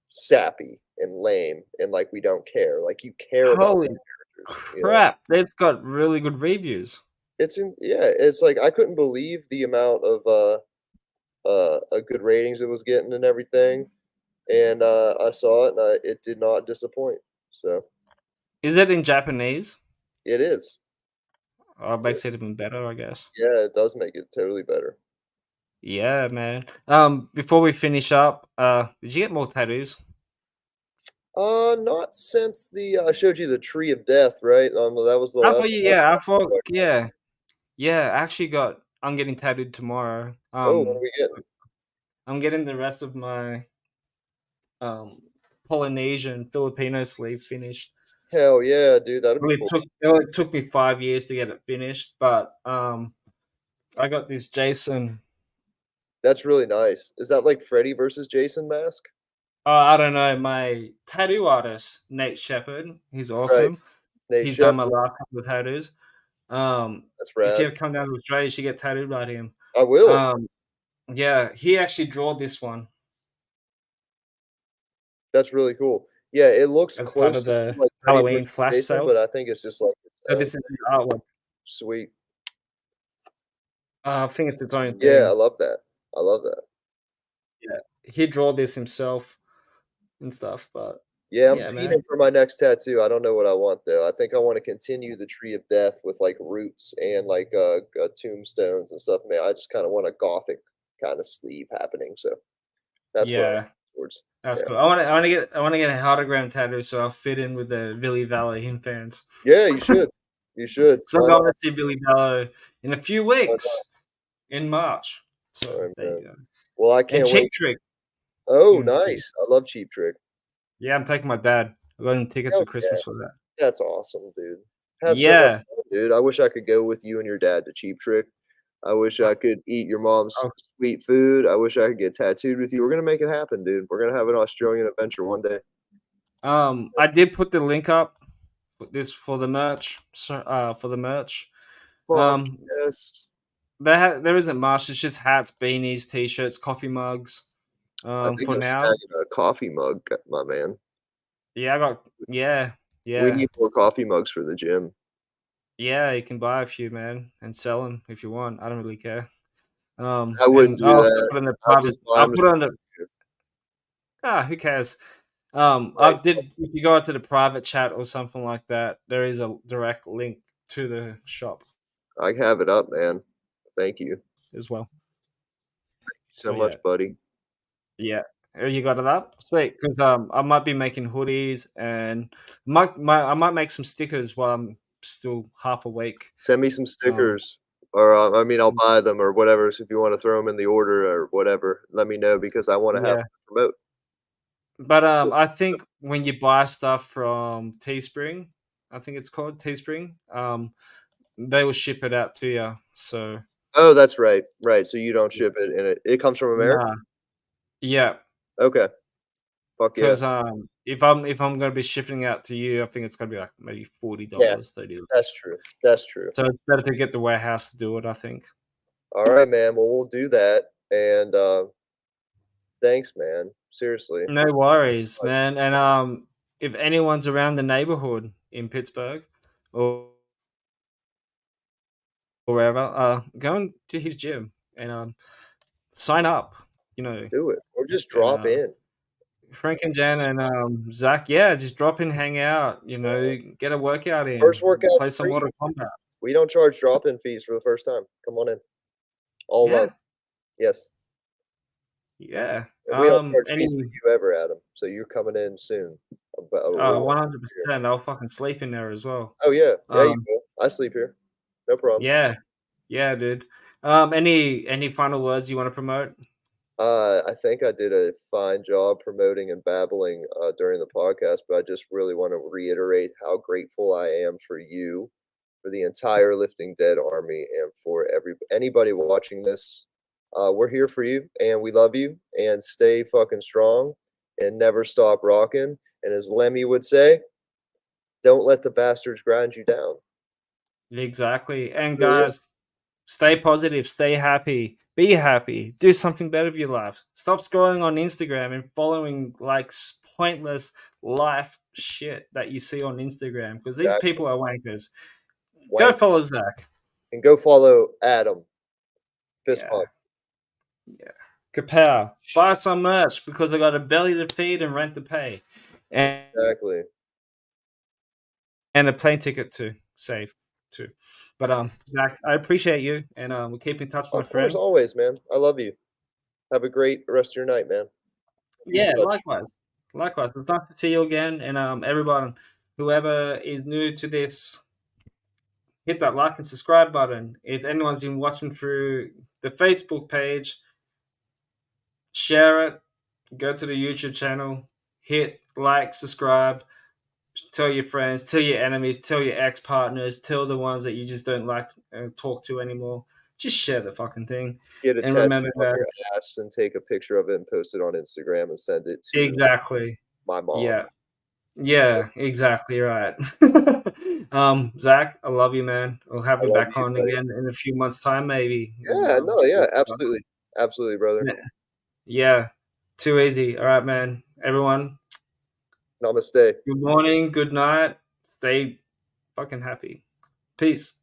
sappy and lame and, like, we don't care, like, you care about Holy these characters, you know? crap! It's got really good reviews. It's in yeah, it's like, I couldn't believe the amount of, good ratings it was getting and everything, and, I saw it, and it did not disappoint, so, Is it in Japanese? it is. Oh, it makes Yes. it even better, I guess. Yeah, it does make it totally better. Yeah, man. Before we finish up, did you get more tattoos? Not since I showed you the Tree of Death, right? That was the I thought last you, one yeah, I I thought, got. yeah, yeah. I actually I'm getting tattooed tomorrow. Oh, what are we getting? I'm getting the rest of my um Polynesian Filipino sleeve finished. Hell yeah, dude, that'd be cool. It only took me 5 years to get it finished, but I got this Jason. That's really nice. Is that like Freddy versus Jason mask? I don't know. My tattoo artist, Nate Shepherd, he's Right, awesome. Nate He's done my Shepherd. last couple of tattoos. That's If you rad. ever come down to Australia, you should get tattooed by him. I will. Um, yeah, he actually drew this one That's really cool. Yeah, it looks as part of closest to the like Freddy Halloween versus flash Jason, sale. but I think it's just like its So own this is the artwork. sweet. I think it's its own Yeah, I thing. love that. I love that. Yeah, he drew this himself and stuff. But Yeah, I'm yeah, man. fiending for my next tattoo. I don't know what I want though. I think I want to continue the Tree of Death with like roots and like tombstones and stuff. Man, I just kind of want a gothic kind of sleeve happening. So that's what I'm Yeah, looking towards. that's Yeah, cool. I want to get a hologram tattoo so I'll fit in with the Billy Valley fans. yeah, you should. You should. So I'm Why going to not? see Billy Vallow in a few Why not? weeks in March. All So right, there you man. go. Well, I And can't Cheap wait. Trick Oh, in a few. nice. I love Cheap Trick. Yeah, I'm taking my dad. I got him tickets Hell for yeah, Christmas for that. that's awesome, dude. Have so much Yeah. fun, dude. I wish I could go with you and your dad to Cheap Trick. I wish I could eat your mom's Oh, sweet food. I wish I could get tattooed with you. We're gonna make it happen, dude. We're gonna have an Australian adventure one day. I did put the link up for this for the merch. So, for the merch. Fuck Um, yes. there isn't much. It's just hats, beanies, t-shirts, coffee mugs. I think For I'm now. snagging a coffee mug, my man. Yeah, I got. Yeah, We yeah, need more coffee mugs for the gym. yeah. You can buy a few, man, and sell them if you want. I don't really care. I wouldn't And do I'll also that. put in the I'd private. just buy I'll them. put on the. Who cares? I Right. did. If you go into the private chat or something like that, there is a direct link to the shop I have it up, man. Thank you as well. so So much, yeah, buddy. yeah. You got it up, sweet. Because I might be making hoodies and I might make some stickers while I'm still half awake. Send me some Um, stickers, or, I mean, I'll buy them or whatever, so if you wanna throw them in the order or whatever, let me know because I wanna have yeah. them to promote. But I think when you buy stuff from Teespring, I think it's called Teespring, they will ship it out to you. So Oh, that's right, right, so you don't yeah, ship it and it comes from America? nah, yeah, Okay. Fuck yeah. because if I'm gonna be shipping out to you, I think it's gonna be like maybe Yeah, $40, $30. that's true, that's true. So it's better to get the warehouse to do it. I think. Alright, man, well, we'll do that, and, thanks, man, seriously. No worries, man. And if anyone's around the neighborhood in Pittsburgh or wherever, go to his gym. and sign up. You know, Do it, or just and drop in. Frank and Jen and Zach, yeah, just drop in, hang out. You Uh, know, get a workout in, First workout's play some free. Mortal Kombat. We don't charge drop-in fees for the first time. Come on in. All love. Yeah, Yes. yeah. And we don't charge fees for Any you ever, Adam, so you're coming in soon. We're gonna see you here. 100%. I'll fucking sleep in there as well. Oh, yeah. Yeah, you Um, will. I sleep here. No problem. yeah, yeah, dude. Any final words you want to promote? I think I did a fine job promoting and babbling, during the podcast, but I just really wanna reiterate how grateful I am for you, for the entire Lifting Dead army, and for anybody watching this. We're here for you, and we love you, and stay fucking strong, and never stop rocking, and as Lemmy would say, "Don't let the bastards grind you down." Exactly. And Feel ya? guys, stay positive, stay happy, do something better with your life. Stop scrolling on Instagram and following like pointless life shit that you see on Instagram because these Exactly. people are wankers. Go Wank. follow Zach. And go follow Adam. Fist Yeah, pump. yeah. Kapow. Buy some merch because I got a belly to feed and rent to pay, and Exactly. and a plane ticket to save too. But Zach, I appreciate you, and we'll keep in touch, my Of course, friend. always, man. I love you. Have a great rest of your night, man. Be in Yeah, touch. likewise. Likewise. It's nice to see you again. And everyone, whoever is new to this, hit that like and subscribe button. If anyone's been watching through the Facebook page, share it. Go to the YouTube channel, hit like, subscribe, tell your friends, tell your enemies, tell your ex partners, tell the ones that you just don't like talk to anymore. Just share the fucking thing. Get a And tattoo remember on that your ass and take a picture of it and post it on Instagram and send it to exactly. my mom. Yeah. Yeah, exactly right. Zach, I love you, man. We'll have I you love back you, on buddy. again in a few months' time, maybe. And Yeah, no, just yeah, talk about absolutely. Absolutely, brother. it. Yeah, too easy. All right, man. Everyone, Namaste. good morning, good night. Stay fucking happy. Peace.